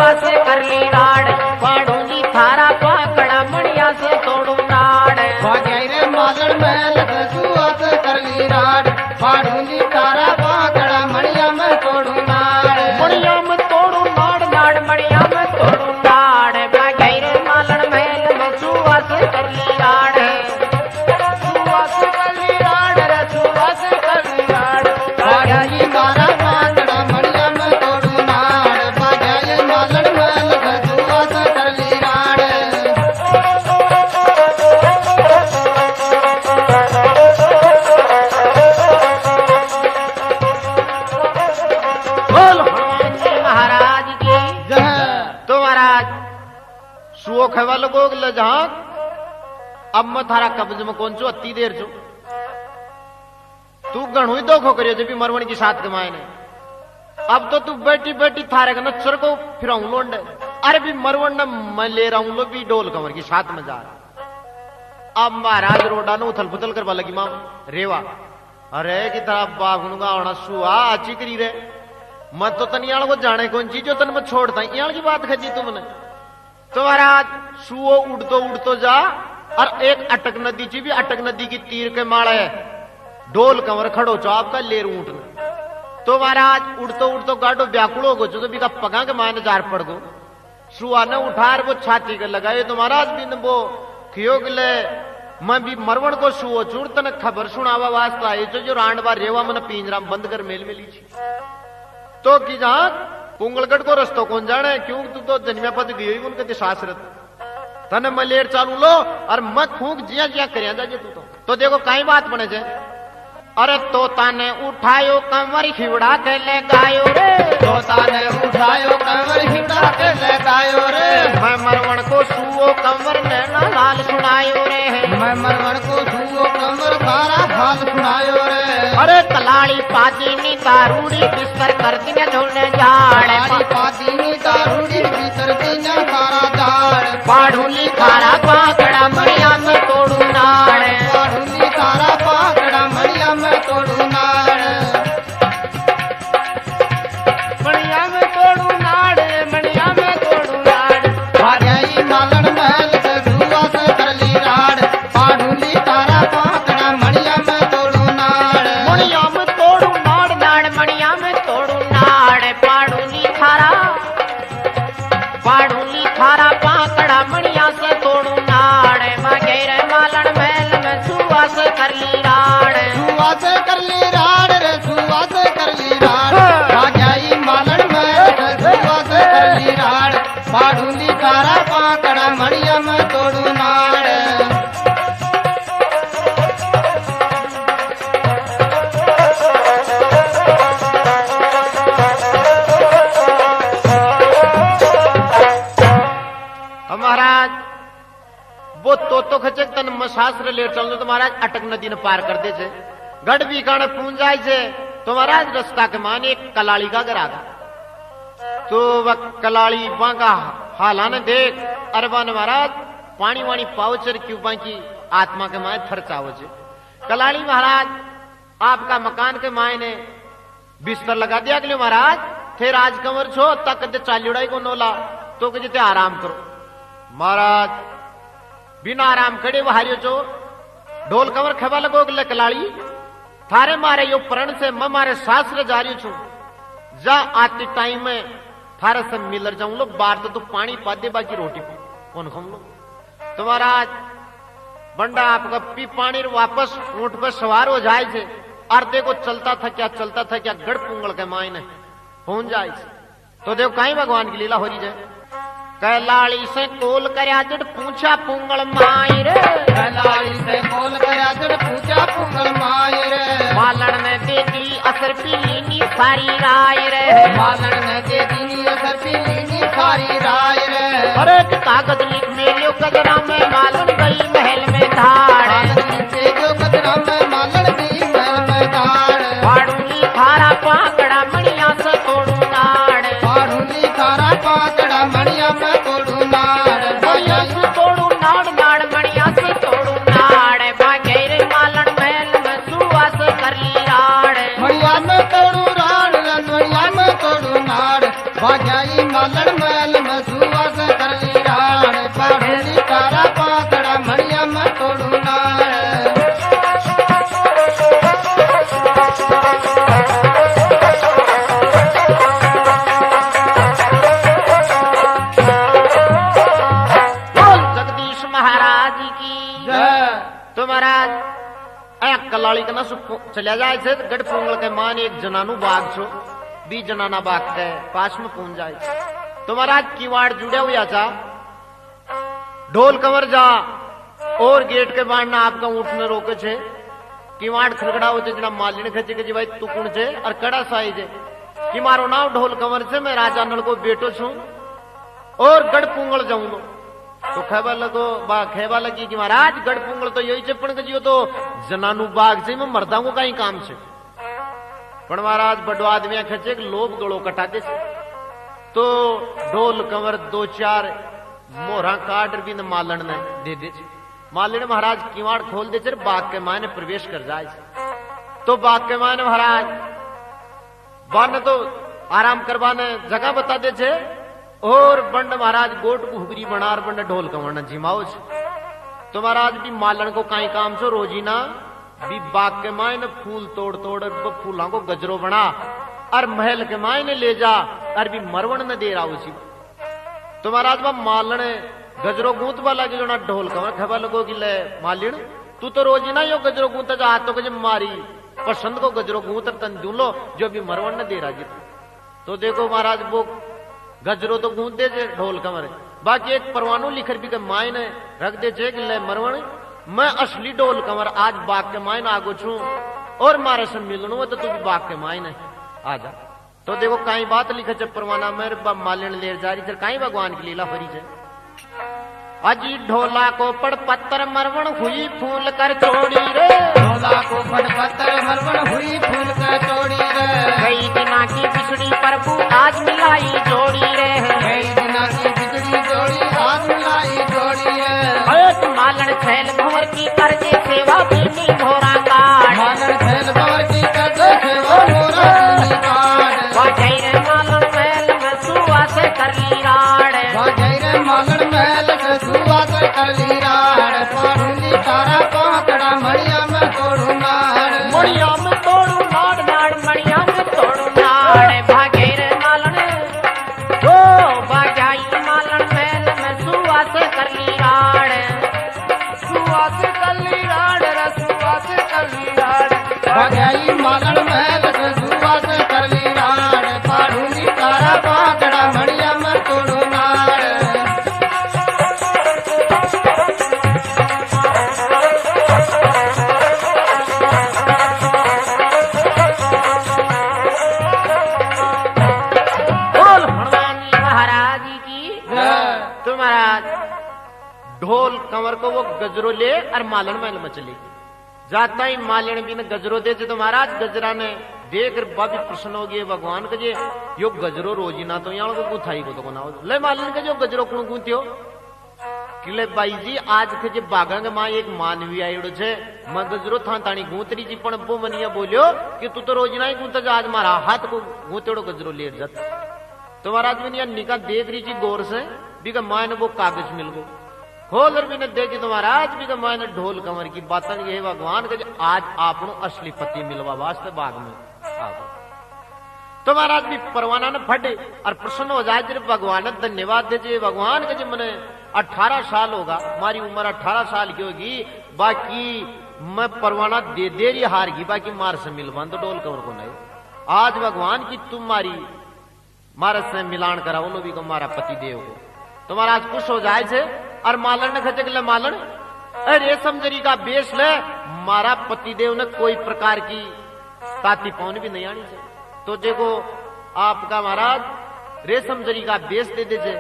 सुआ से कर ली राड पाड़ूंगी थारा पाकड़ा मणिया से तोड़ू नाड़ भाग्य रे मालन महल सुआ से कर ली राड पाड़ूंगी थारा पाकड़ा मणिया में तोड़ू नाड़ मणिया में तोड़ू नाड़ नाड़ मणिया में तोड़ू नाड़ भाग्य रे मालन महल में सुआ से कर ली राड सुआ से कर ली राड रे सुआ से कर ली राड भाग्य मारा पाकड़ा मणिया में तोड़ू नाड़ भाग्य रे मालन महल सुआ से कर ली राड बोल हनुमान जी महाराज की तो महाराज सुओ खेवा लोगो ले जहां अब मैं थारा कब्ज में कौन छो अति देर छो तू गणु ही दोखो करियो जब भी मरवण की साथ कमाए ने अब तो तू बैठी बैठी थारे का नच्चर को फिराऊं लोंडे अरे भी मरवण न मैं ले रहा हूं लो भी डोल कंवर की साथ में जा रहा अब महाराज रोडा ने उथल पुथल करवा लगी मां रेवा अरे कि तारा बागुन का आना सुआ अच्छी करी रे मत तो तनियाल को जाने कौन चीज जो तन में छोड़ता इयाल की बात खजी तुमने तो महाराज सुओ उड़तो जा और एक अटक नदी ची भी अटक नदी की तीर के माड़े डोल कंवर खड़ो चो आपका लेर ऊंट ने तो महाराज उड़तो गाडो व्याकुड़ो गो जो भी का पगा के मायने जार पड़ गो सुआ ने उठार वो छाती के लगाए तो महाराज भी वो खियो गले मैं भी मरवण को सुओ चूड़ तने खबर सुनावा वास्ता आई जो रांडवा रेवा मन पिंजरा बंद कर मेल मिली छी तो की जहां पुंगलगढ़ को रस्तो कौन जाने क्यों तू तो जन्मिया पद गई उनके शास्त्रत तने मैं लेर चालू लो और मैं खूब जिया जिया करिया जाजे तू तो देखो कई बात बने जे अरे तोता ने उठायो कंवर खिवड़ा के ले गायो रे तोता ने उठायो कंवर खिवड़ा के ले गायो रे मैं मरवण को सुओ कंवर ने ना लाल सुनायो रे मैं मरवण को सुओ कंवर सारा हाल सुनायो रे अरे कलाड़ी पाती नी दारूड़ी बिस्तर कर दिने झोलने झाड़ पाती नी दारूड़ी बिस्तर दिने सारा झाड़ पाढ़ूली खारा पाकड़ा मणिया में तोड़ू नाड़ पाढ़ूली खारा पाकड़ा मणिया में तोड़ू नाड़ मणिया में तोड़ू नाड़ मणिया में तोड़ू नाड़ भाग्य मालन महल से सुआ से कर ली राड पाढ़ूली खारा पाकड़ा मणिया में तोड़ू नाड़ मणिया में तोड़ू नाड़ नाड़ मणिया में तोड़ू नाड़ पाढ़ूली खारा पाकड़ा मणिया से तोड़ू नाड़ मगेरे मालन महल में सुआ से कर ली राड सुआ से कर ली राड रे सुआ से कर ली राड भाग्य मालन महल से सुआ से कर ली राड पाढ़ूली खारा पाकड़ा मणिया में तोड़ू नाड़ महाराज वो तो खचक तन मशास्त्र ले चल तो महाराज अटक नदी ने पार कर दे छे गढ़ भी काने पूंज जाए छे तो महाराज रास्ता के माने एक कलाड़ी का घर आगा तो वह कलाड़ी बांका हालाने देख अरबान महाराज पानी वाणी पावचर क्यों बाकी आत्मा के माए थरचाव छे कलाड़ी महाराज आपका मकान के माए ने बिस्तर लगा दिया के लिए महाराज थे राजकंवर छो तक दे चाल्युड़ाई को नोला तो कहते आराम करो महाराज बिना आराम करे वहारियो चो ढोल कंवर खबा लगो कलाड़ी थारे मारे यो प्रण से मैं मारे शास्त्र जारी छू जा आती टाइम में थारे से मिलर जाऊं लो बार तो पानी पा दे बाकी रोटी कौन खम लो तो महाराज बंडा आपका पी पानी वापस ऊंट पर सवार हो जाए थे अर्धे को चलता था क्या गढ़ पुंगल के मायने पहुंच जाए तो देखो कहीं भगवान की लीला हो रही जाए कैलाड़ी से कोल करया जड़ पूछा पुंगल माई रे कैलाड़ी से कोल करया जड़ पूछा पुंगल माई रे मालन ने दे दी असर पीली सारी राय रे मालन ने दे दी असर पीली सारी राय रे अरे कागज लिख मेलियो कजरा में मालन गई महल में धाड़ नीचे जो कजरा में मालन गई महल में धाड़ पाड़ूली खारा पाकड़ा मणिया से तोड़ू नाड़ पाड़ूली खारा पाकड़ा मणिया में तोड़ू नाड़ मणिया से तोड़ू नाड़ नाड़ मणिया से तोड़ू नाड़ बागेरे मालन महल में सुआ से कर ली राड़ मणिया में तोड़ू राड़ मणिया में तोड़ू नाड़ भाग्याई मालन महल चलिया जाए से गढ़ पुंगल के मान एक जनानु बाग छो बी जनाना बाग के पास में पहुंच जाए तो महाराज किवाड़ जुड़े हुआ था ढोल कंवर जा और गेट के बाढ़ ना आपका ऊँट में रोके छे किवाड़ खड़खड़ा हो जना मालिन खचे के भाई तू कौन छे और कड़ा साई जे कि मारो नाम ढोल कंवर से मैं राजा नल को बेटो छू और गढ़ पुंगल जाऊंगा तो खेबा लगो बा खेबा लगी कि महाराज गढ़ पुंगल तो यही चपण जियो तो जनानु बाग से मैं मरदा को कहीं काम से पण महाराज बड़ो आदमी खचे लोभ गलो कटाते से तो ढोल कंवर दो चार मोहरा काट भी मालन ने दे दे मालिन महाराज किवाड़ खोल दे चर बाग के मायने प्रवेश कर जाए तो बाग के मायने महाराज बाने तो आराम करवाने जगह बता दे छे और बंड महाराज गोट को हुगरी बनार बंड ढोल कंवर जिमाओ तो महाराज भी मालन को कहीं काम सो रोजीना भी बाग के मायने फूल तोड़ तोड़ फूलों को गजरो बना और महल के मायने ले जा और भी मरवण न दे रहा उसी तो महाराज वह मालन गजरो गूंत वाला की जो ना ढोल कंवर खबर लगो कि ले मालिन तू तो रोज ना यो गजरो गूंत जा हाथों के मारी पसंद को गजरो गूंत तन दूलो जो भी मरवण न दे रहा जी तो देखो महाराज वो गजरो तो गूंत दे ढोल कंवर बाकी एक परवानो लिखर भी के मायने रख दे जे कि ले मरवण मैं असली ढोल कंवर आज बाग के मायने आगो छू और मारे से मिलनो तो तू भी बाग के मायने आ जा तो देखो कई बात लिखे चे परवाना मेरे मालिन लेर जारी चल कई भगवान की लीला फरी छे अजी ढोला को पड़ पत्थर मरवण हुई फूल कर चोड़ी रे ढोला को पड़ पत्थर मरवण हुई फूल कर चोड़ी रे कई दिना की बिछड़ी प्रभु आज मिलाई जोड़ी रे कई दिना की बिछड़ी जोड़ी आज मिलाई जोड़ी रे अरे मालन छैल भंवर की करजे सेवा बीनी घोरा काट मालन छैल भंवर की करजे सेवा घोरा बीनी काट वाजई रे मालन महल में सुवा से कर ली राड़ वाजई रे मालन महल से सुवा से कर ली राड़ पाड़ूली तारा पाकड़ा मड़िया में तोड़ू नाड़ मड़िया में तोड़ू नाड़ नाड़ मड़िया में तोड़ू नाड़ भागे रे मालन ओ भाजाई मालन महल में सुवा से कर ली राड़ सुवा से कर ली राड़ रे सुवा से कर ली राड़ भाजाई मालन महल से सुवा से कर ली राड़ पाड़ूली तारा पाकड़ा मड़िया में तोड़ू नाड़ ढोल कंवर को वो गजरो ले और मालन महल में चली जाता ही मालन भी ने गजरो दे तो महाराज गजरा ने देख बाबी प्रसन्न हो गए भगवान के यो गजरो रोजी ना तो यहाँ को गुथाई को तो ना ले मालन के जो गजरो को गूंथियो किले बाई जी आज के जे बागंग मां एक मानवी आयोडो छे मैं गजरो था ताणी गूंतरी जी पण वो मनिया बोलियो कि तू तो रोज ना ही गूंत जा आज मारा हाथ को गूंतेड़ो गजरो लेट जात तो महाराज भी निका देख रही जी गौर से भी का मां ने वो कागज मिल गो खोल भी ने देखी तो महाराज भी का मां ने ढोल कंवर की बातन ये भगवान के आज आपनो असली पति मिलवा वास्ते बाग में आ गो तो महाराज भी परवाना ने फटे और प्रसन्न हो जाए जब भगवान धन्यवाद दे भगवान के जो मैंने 18 साल होगा हमारी उम्र 18 साल की होगी बाकी मैं परवाना दे देरी हार गई बाकी मार से मिलवा तो ढोल कंवर को नहीं आज भगवान की तुम्हारी मारे से मिलान कराओ लो भी को मारा पति देव को तो महाराज खुश हो जाए छे और मालन ने खचे ले मालन अरे समझरी का बेस ले मारा पति देव ने कोई प्रकार की ताती पौन भी नहीं आनी चाहिए तो देखो आपका महाराज रेशम जरी का बेस दे दे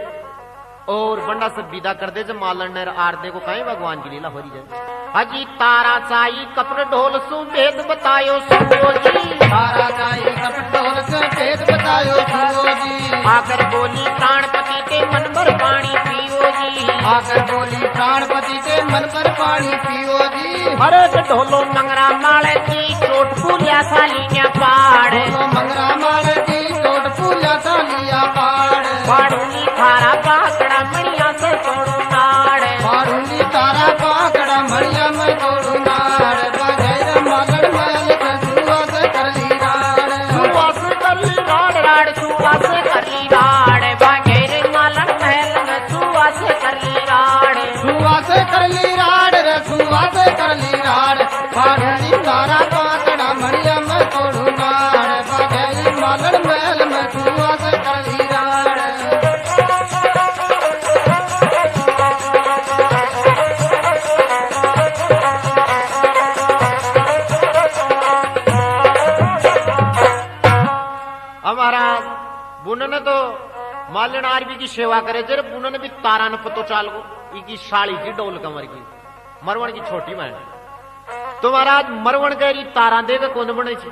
और बंडा से विदा कर दे मालन ने आर दे को कहीं भगवान की लीला हो रही जाए हजी तारा चाई कपड़ ढोल सु भेद बतायो सुनो जी तारा चाई कपड़ ढोल से भेद बतायो सुनो जी आकर बोली प्राणपति के मन पर पानी पियो जी आकर बोली प्राणपति के मन पर पानी पियो जी अरे ढोलो मंगरा माले की चोट फूलिया सालिया पाड़ मंगरा माले की चोट फूलिया सालिया पाड़ पाड़ूली थारा पाकड़ा मड़िया से तोड़ू नाड़ पाड़ूली तारा पाकड़ा मड़िया में तोड़ू नाड़ बागैर मालन महल के सुवा से कर ली राड़ सुवा से कर ली राड़ राड़ सुवा से कर ली राड़ बागैर मालन महल में सुवा से कर ली राड़ सुवा से कर ली राड़ रे सुवा से कर ली राड़ पाड़ूली तारा पाकड़ा बुनने तो मालन आरबी की सेवा करे जरे बुनने भी तारा न पतो चाल गो इकी साड़ी की डोल कमर की मरवण की छोटी बहन तो महाराज मरवण गहरी तारा देगा कौन बने छे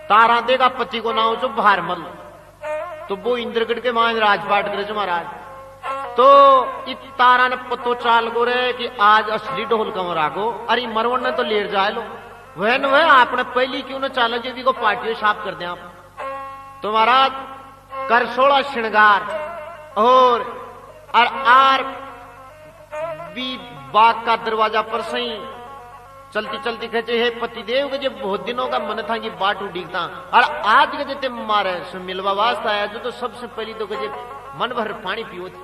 तारा देगा पति को नाव जो भारमल तो वो इंद्रगढ़ के मान राजपाट करे महाराज तो इत तारा ने पतो चाल गो रे कि आज असली ढोल कमर आगो अरे मरवण ने तो लेर जाए लो वह न वह आपने पहली क्यों न चालो जी को पार्टी साफ कर दे आप तो महाराज कर 16 श्रृंगार और आर भी बाग का दरवाजा पर सही चलती चलती खेचे हे पतिदेव के जो बहुत दिनों का मन था कि बाट उड़ीता और आज के जते मारे सो मिलवा वास्ता आया जो तो सबसे पहली तो कजे मन भर पानी पियो थी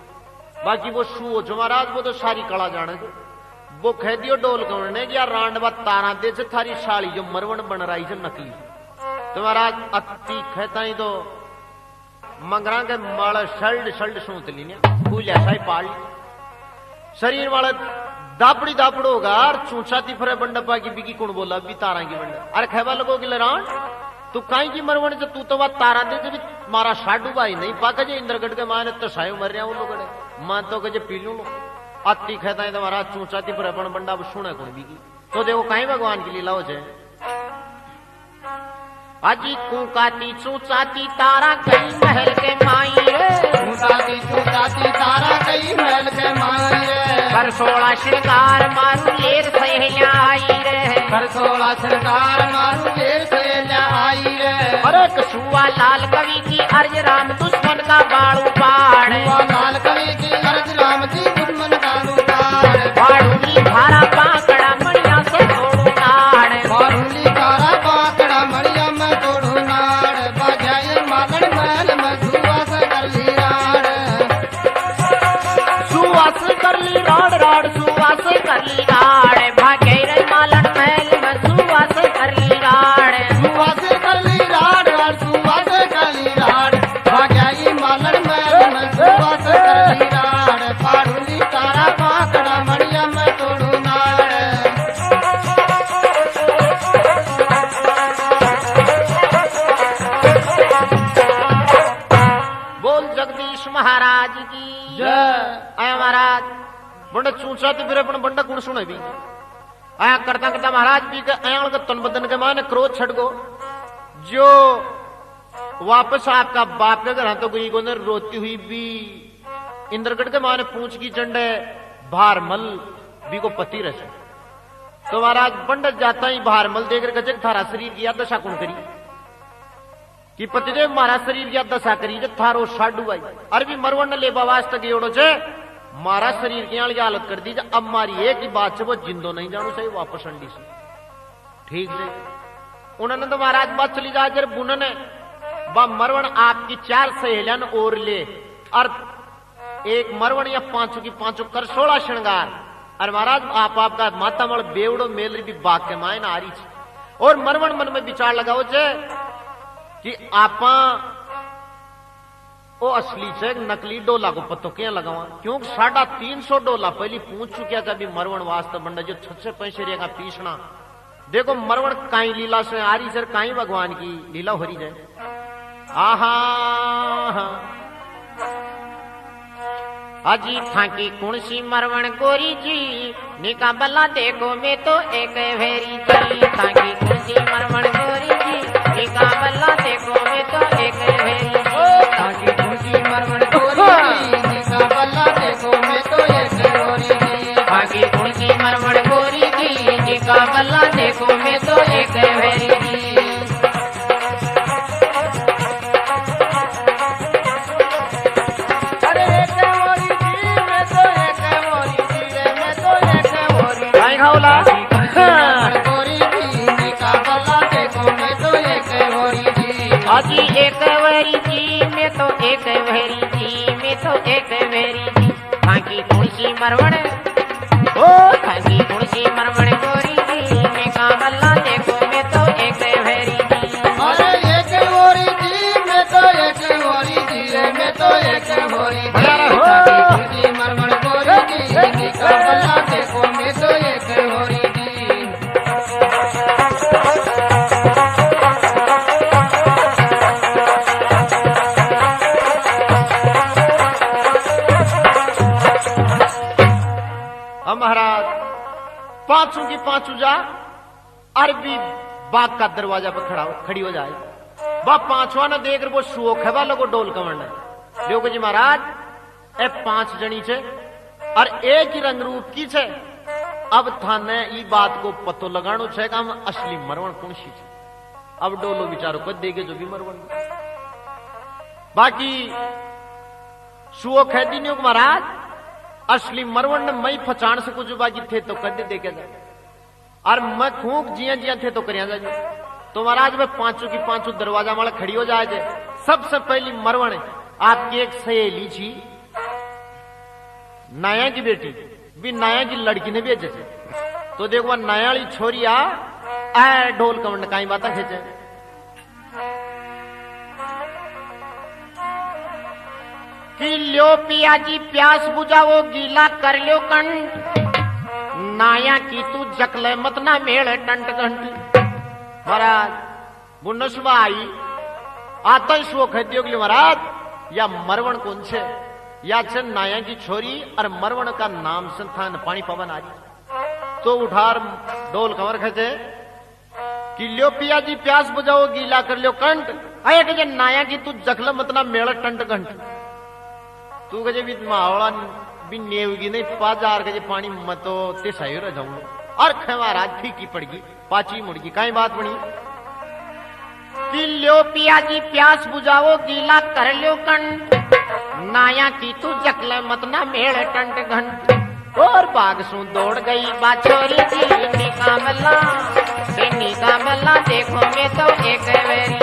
बाकी वो शू जो महाराज वो तो सारी कला जाने दो वो कह दियो डोल कौन या रांडवा तारा दे से थारी साड़ी जो मरवण बन रही है नकली तो महाराज अति कहता ही तो मंगरा के माल शल्ड सूत ली फूल ऐसा ही पाल शरीर वाला दापड़ी दापड़ होगा और चूचा तिफरे बंडपा की बिकी कौन बोला भी तारा की बंड अरे खेवा लगो कि लरान तू काई की मरवण से तू तो बात तारा दे भी मारा साडू भाई नहीं पाका जे इंद्रगढ़ के माने तो सायो मर रहा लोग मान तो कहे पी लू लो अति कहता है तुम्हारा चूचा तिफरे बंडा सुने कौन बिकी तो देखो कहीं भगवान की लीला हो जाए अजी कुकाती चूचाती तारा कई महल के माई रे चूचाती तारा कई महल के माई रे कर 16 श्रृंगार मारू लेर सहेल्या आई रे कर 16 श्रृंगार मारू लेर सहेल्या आई रे अरे कछुआ लाल कवि की अर्ज राम दुश्मन का बाड़ू पाड़ लाल कवि की अर्ज राम जी दुश्मन का पाड़ बाड़ूली धारा पाकड़ा मणिया से तोड़ू नाड़ बाड़ूली धारा पाकड़ा मणिया में तोड़ू नाड़ बजाए मालन महल में सुवास कर ली राड़ सुवास कर ली राड़ भागे रे मालन महल में सुवास कर ली राड़ सुवास कर ली राड़ सुवास कर ली राड़ भाग्याई मालन महल में सुवास कर ली राड़ पाड़ूली तारा पाकड़ा मणिया में तोड़ू नाड़ बोल जगदीश महाराज की जय आया महाराज बंडा चूचा तो फिर बंडा गुण सुने भी आया करता करता महाराज भी आया का तन बदन के माने क्रोध छट गो जो वापस आपका बाप के घर तो गई को रोती हुई भी इंद्रगढ़ के माने पूछ की चंडे भारमल भी को पति रहे तो महाराज पंडित जाता ही भारमल देकर गजक थारा शरीर की दशा कौन करी कि पतिदेव मारा शरीर की दशा करी जब थारो साडू भाई अरे भी मरवण ने ले बावास तक योड़ो छे मारा शरीर की हालत कर दी अब मारी एक ही बात से वो जिंदो नहीं जानो चाहिए वापस अंडी से ठीक है उन्होंने तो महाराज बात चली जाए जर बुनने बा मरवण आपकी 4 सहेलियां और ले और एक मरवण या 5 की 5 कर 16 श्रृंगार और महाराज आपका मातामल बेवड़ो मेल भी बाग के मायन आ रही थी और मरवण मन में विचार लगाओ जे कि आपा वो असली से नकली डोला को पत्तो क्या लगावा क्योंकि 350 डोला पहली पूछ चुकिया था मरवण वास्तव बंडा जो 6 पैसे का पीसना देखो मरवण काई लीला से आ रही सर काई भगवान की लीला हो रही जाए आहा अजी थाकी कुणसी मरवण गोरी जी निका बल्ला देखो मैं तो एक भेरी जी थाकी कुणसी मरवण गोरी जी निका बल्ला देखो मैं तो एक भेरी थाकी कुणसी मरवण गोरी जी निका बल्ला देखो मैं तो एक गोरी जी थाकी कुणसी मरवण गोरी जी निका बल्ला देखो मैं तो एक भेरी जी अजी एक वेरी जी में तो एक वेरी जी में तो एक वेरी जी थाकी कुणसी मरवण ओ थाकी कुणसी मरवण गोरी जी में का बल्ला देखो मैं तो एक वेरी जी अरे एक गोरी जी में तो एक गोरी जी में तो एक गोरी जी थाकी कुणसी मरवण गोरी जी में का बल्ला देखो मैं तो एक गोरी जी पांचों की पांचों जा अरबी बाग का दरवाजा पर खड़ी हो जाए। बा पांचवा ने देख वो शोक है वालों को डोल कमरना देखो जी महाराज ए 5 जनी छे और एक ही रंग रूप की छे। अब थाने ई बात को पतो लगानो छे कि हम असली मरवण कौन सी छे। अब डोलो विचारो को देगे जो भी मरवण बाकी सुओ खैदिनियों को महाराज असली मरवण ने मई फचाण से कुछ बाकी थे तो कदे देखे जाए और मैं खूब जिया जिया थे तो करिया जाए। तो महाराज मैं पांचों की पांचों दरवाजा वाला खड़ी हो जाए। सबसे पहली मरवण आपकी एक सहेली थी नाया की बेटी भी नाया की लड़की ने भेजे थे। तो देखो नाया वाली छोरी आ ढोल कमंड काई बात खेचे कि ल्यो पिया जी प्यास बुझाओ गीला कर लो कंठ नाया की तू जकले मत ना मेड़ टंट घंट। महाराज बुन्न सुबह आई आता ही शो खरीदियो के महाराज या मरवण कौन छे या छे नाया की छोरी और मरवण का नाम संथान पानी पवन आ रही। तो उठार डोल कमर खेचे कि ल्यो पिया जी प्यास बुझाओ गीला कर लो कंठ आया कहे नाया की तू जकले मत ना मेड़ टंट घंट। तू कहे भी मावड़ा भी नेवगी नहीं पाजार के पानी मतो ते सही रह जाऊं और महाराज फीकी पड़गी पाची मुड़गी काई बात बनी कि ल्यो पिया जी प्यास बुझाओ गीला कर लो कंठ नाया की तू जकले मत ना मेड़ टंट घंट। और बाग सू दौड़ गई बाछोरी जी निका मल्ला देखो मैं तो एक वेरी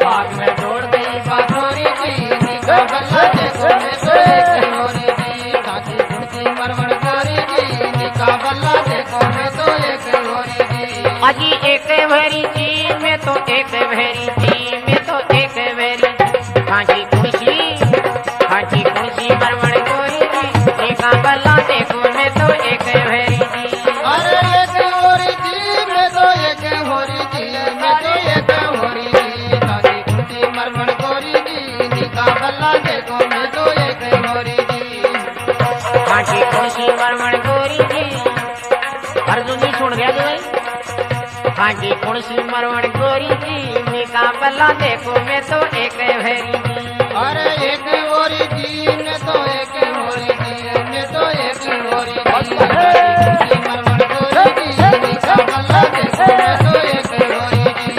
बाग में दौड़ गई बाछोरी जी निका मल्ला देखो मैं तो एक होरी जी काकी कुंती मरवण गोरी जी निका मल्ला देखो मैं तो एक होरी जी अजी एक वेरी जी मैं तो एक वेरी जी मैं तो एक वेरी काकी कुंती मरवण गोरी जी निका मल्ला देखो मैं तो एक वेरी जी। अरे एक होरी जी मैं तो एक होरी जी मैं तो एक होरी जी काकी कुंती मरवण गोरी जी निका मल्ला देखो मैं तो एक होरी जी काकी कुंती मरवण गोरी जी अर्जुन जी सुन गया जी काकी कुंती मरवण गोरी जी निका मल्ला देखो मैं तो एक वेरी जी। अरे एक होरी जी मैं तो एक होरी जी मैं तो एक होरी जी मरवण गोरी जी निका मल्ला देखो मैं तो एक होरी जी।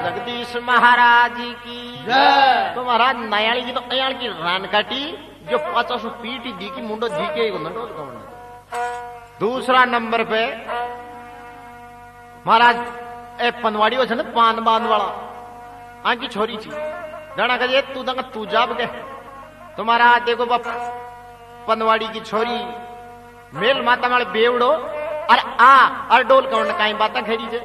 जगदीश महाराज की जय। तो महाराज नयाली की तो अयाल की रान काटी जो 500 पीटी दी की मुंडो दी के दूसरा नंबर पे महाराज ए पनवाड़ी हो ना पान बांध वाला आंकी छोरी थी जाना कहे तू जाब के तुम्हारा देखो बाप पनवाड़ी की छोरी मेल माता वाले बेवड़ो और डोल कौन काई बात खेरी जे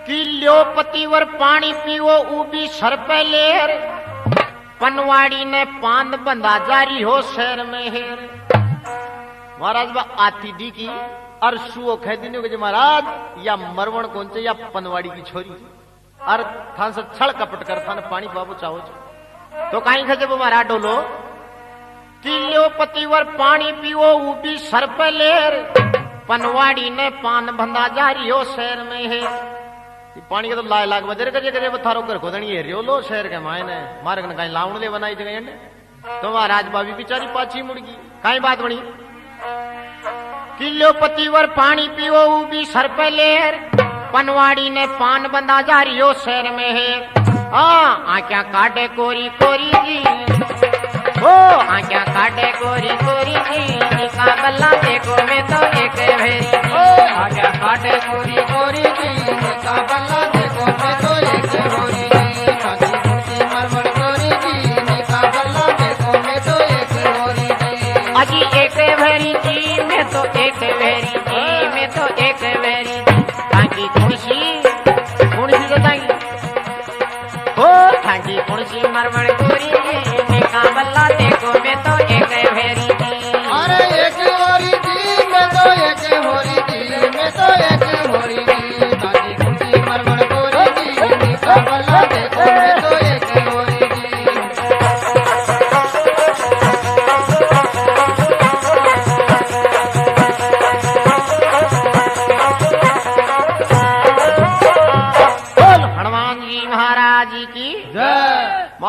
कि ल्यो पतिवर पानी पीवो उबी सर पे लेर पनवाड़ी ने पान बंधा जारी हो शहर में हेर। महाराज बा आती दी की और सुओ खैदिनियों के महाराज या मरवण कौन से या पनवाड़ी की छोरी और थान से छड़ कपट कर थान पानी बाबू चाहो तो कहीं खजे वो महाराज डोलो किलो पतिवर पानी पीवो उबी सर पे लेर पनवाड़ी ने पान बंधा जारी हो शहर में है। पानी के तो लाए लाग बजर करे वो थारो कर खोदनी है रियो लो शहर के मायने मार्ग ने कहीं लावण ले बनाई जगह तो महाराज बाबी बेचारी पाछी मुड़गी कहीं बात बनी किलो पतिवर पानी पीवो उबी सर पे लेर पनवाड़ी ने पान बंधा जारी हो शहर में है। आख्या काटे कोरी कोरी जी ओ आख्या काटे कोरी कोरी जी निका बल्ला देखो मैं तो एक भेरी आख्या काटे कोरी कोरी जी निका बल्ला देखो मैं तो एक होरी जी काकी कुंती मरवण गोरी जी निका बल्ला देखो मैं तो एक होरी जी। अजी एक भेरी जी मैं तो एक भेरी जी मैं तो एक भेरी काकी कुंसी तो तांगी हो काकी कुंसी मरवण गोरी जी निका बल्ला देखो मैं तो एक भेरी जी। अरे एक होरी जी मैं तो एक होरी जी मैं तो एक होरी जी काकी कुंती मरवण गोरी जी निका बल्ला देखो मैं तो एक होरी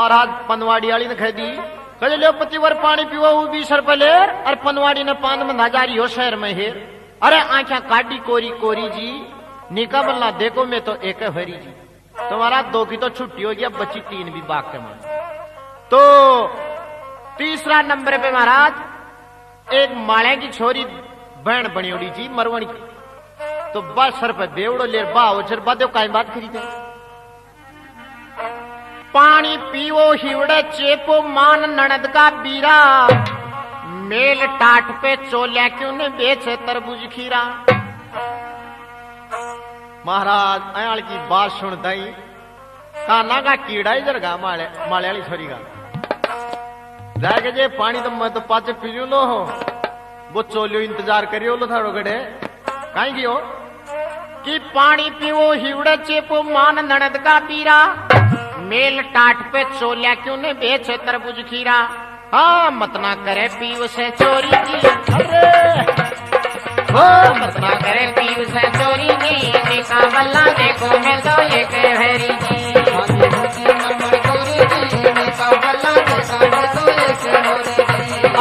महाराज पनवाड़ी वाली ने कह दी कहे लो पतिवर पानी पीवो वो 20 रुपए ले और पनवाड़ी ने 5 में हजारी हो शहर में है अरे आंखा काटी कोरी कोरी जी निका बल्ला देखो मैं तो एक हरी जी तुम्हारा 2 की तो छुट्टी हो गया बची 3 भी बाग के मान तो तीसरा नंबर पे महाराज एक माले की छोरी बहन बनी उड़ी जी मरवण की तो 10 रुपए बेवड़ो ले बा उचर बा दो काई बात खरीदे पानी पीवो हिवड़े चेपो मान ननद का बीरा मेल टाट पे चोल्या क्यों ने बेचे तरबूज खीरा महाराज अयाल की बात सुन दई काना का कीड़ा इधर गा माले वाली छोरी का जाके जे पानी तो मैं तो पाचे पी लो हो वो चोलियो इंतजार करियो लो थारो गड़े काई की हो कि पानी पीवो हिवड़े चेपो मान ननद का बीरा मेल टाट पे चोल्या क्यों ने बेचे तरबूज खीरा हाँ मत ना करे पीव से चोरी की मत ना करे पीव से चोरी की निका बल्ला देखो मैं तो एक वेरी जी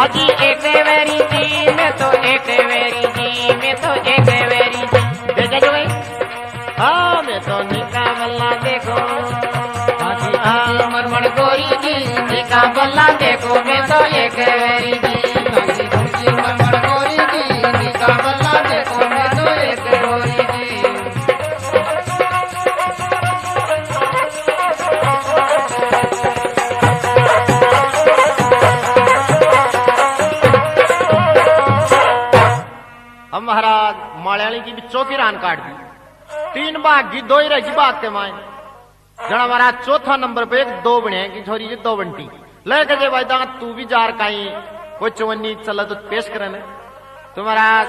अजी एक वेरी जी मैं तो एक वेरी जी मैं तो एक वेरी जी देखे जो हाँ मैं तो निका बल्ला देखो मरमण गोरी जी निका बल्ला देखो मैं तो एक वेरी जी मरमण गोरी जी निका बल्ला देखो मैं तो एक गोरी जी अब महाराज मालयाली की भी चौथी रान काट दी 3 बाग की 2 ही रही बात के माए जना महाराज चौथा नंबर पे एक 2 बने की छोरी जी 2 बंटी लेके जे भाई दांत तू भी जार काई कोई चवन्नी चला तो पेश करे ने तो महाराज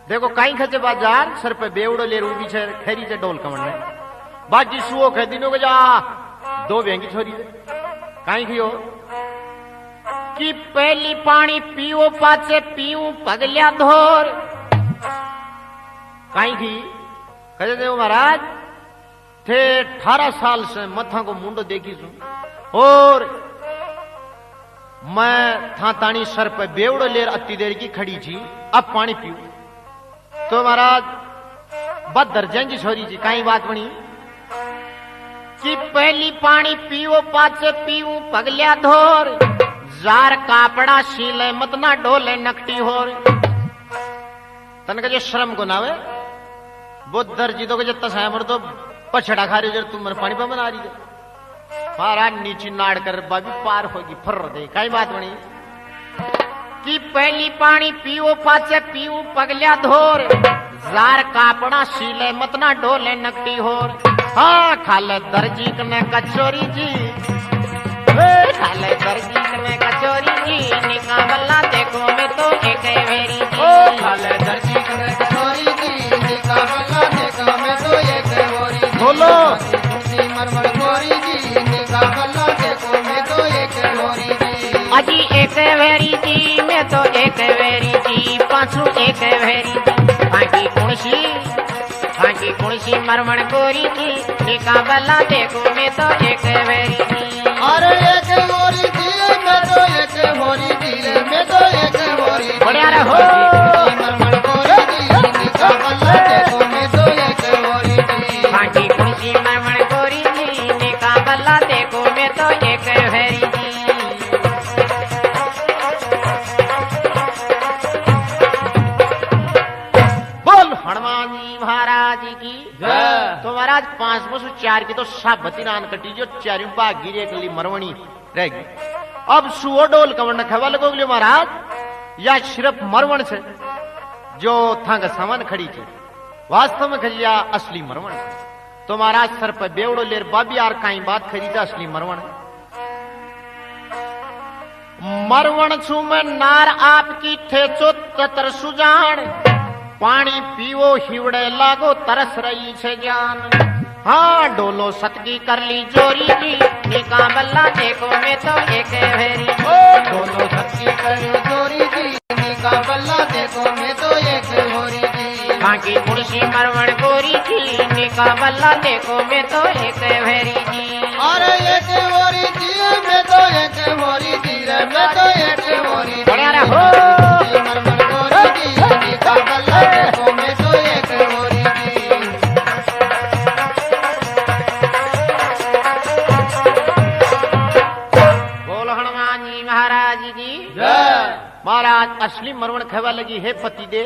देखो काई खचे बाजार सर पे बेवड़ो ले रूबी छे खैरी जे डोल कमन ने बाकी सुओ कह दिनो के जा 2 बेंगी छोरी जे काई खियो कि पहली पानी पीओ पाचे पीऊ पगल्या धोर काई की कहे दे महाराज थे 18 साल से मथा को मुंडो देखी सू और मैं था तानी सर पे बेवड़ो लेर अति देर की खड़ी थी अब पानी पीऊ तो महाराज बदर जंजी छोरी जी काई बात बनी कि पहली पानी पीओ पाचे पीऊ पगल्या धोर जार कापड़ा सीले मत ना डोले नकटी होर तन का जो श्रम को नावे वो दर्जी तो के तसा मर तो पछड़ा खा रही तुम मेरे पानी पर बना रही है महाराज नीचे नाड़ कर बाबी पार होगी फर दे कई बात बनी कि पहली पानी पीओ पाचे पीऊ पगल्या धोर जार कापड़ा सीले मत ना डोले नकटी होर हाँ खाले दर्जी कने कचोरी जी खाले दर्जी कने कचोरी जी निका बल्ला देखो मैं तो एक वेरी जी खाले दर्जी कने कचोरी जी निका बल्ला देखो मैं तो एक वेरी बोलो मरमर गोरी जी निका बल्ला देखो मैं तो एक वेरी जी अजी एक वेरी जी मैं तो एक वेरी जी पाछू एक वेरी जी हांकी कुणसी मरमण गोरी जी निका बल्ला देखो मैं तो एक वेरी जी अरे एक गोरी जी मैं तो एक गोरी जी मैं तो एक गोरी बढ़िया रहो मरमण गोरी जी निका बल्ला देखो मैं तो एक गोरी जी हांकी कुणसी मरमण गोरी जी निका बल्ला देखो मैं तो एक वेरी जी हनुमान जी महाराज की तो महाराज 5/4 की तो साबती रान कटी जो 4 भाग गिरे के लिए मरवणी रहेगी अब सुओ डोल कमर खवा लगोगे महाराज या सिर्फ मरवण से जो थंग सामान खड़ी थी वास्तव में खरिया असली मरवण तो महाराज सर पर बेवड़ो लेर बाबी यार काई बात खरीदा असली मरवण मरवण छू में नार आपकी थे चो ततर सुजान पानी पीवो हिवड़े लागो तरस रही छे जान हाँ डोलो सतगी कर ली जोरी जी निका बल्ला देखो मैं तो एक वेरी डोलो सतगी कर जोरी जी निका बल्ला देखो मैं तो एक गोरी जी हांकी कुर्सी मरवण गोरी जी निका बल्ला देखो मैं तो एक वेरी जी अरे एक गोरी जी में तो एक होरी बढ़िया रे हो। मरमर गोरी जी नीका बल्ला देखो में तो एक होरी जी बोल हनुमान जी महाराज की जय महाराज असली मरवण खेवा लगी है पति दे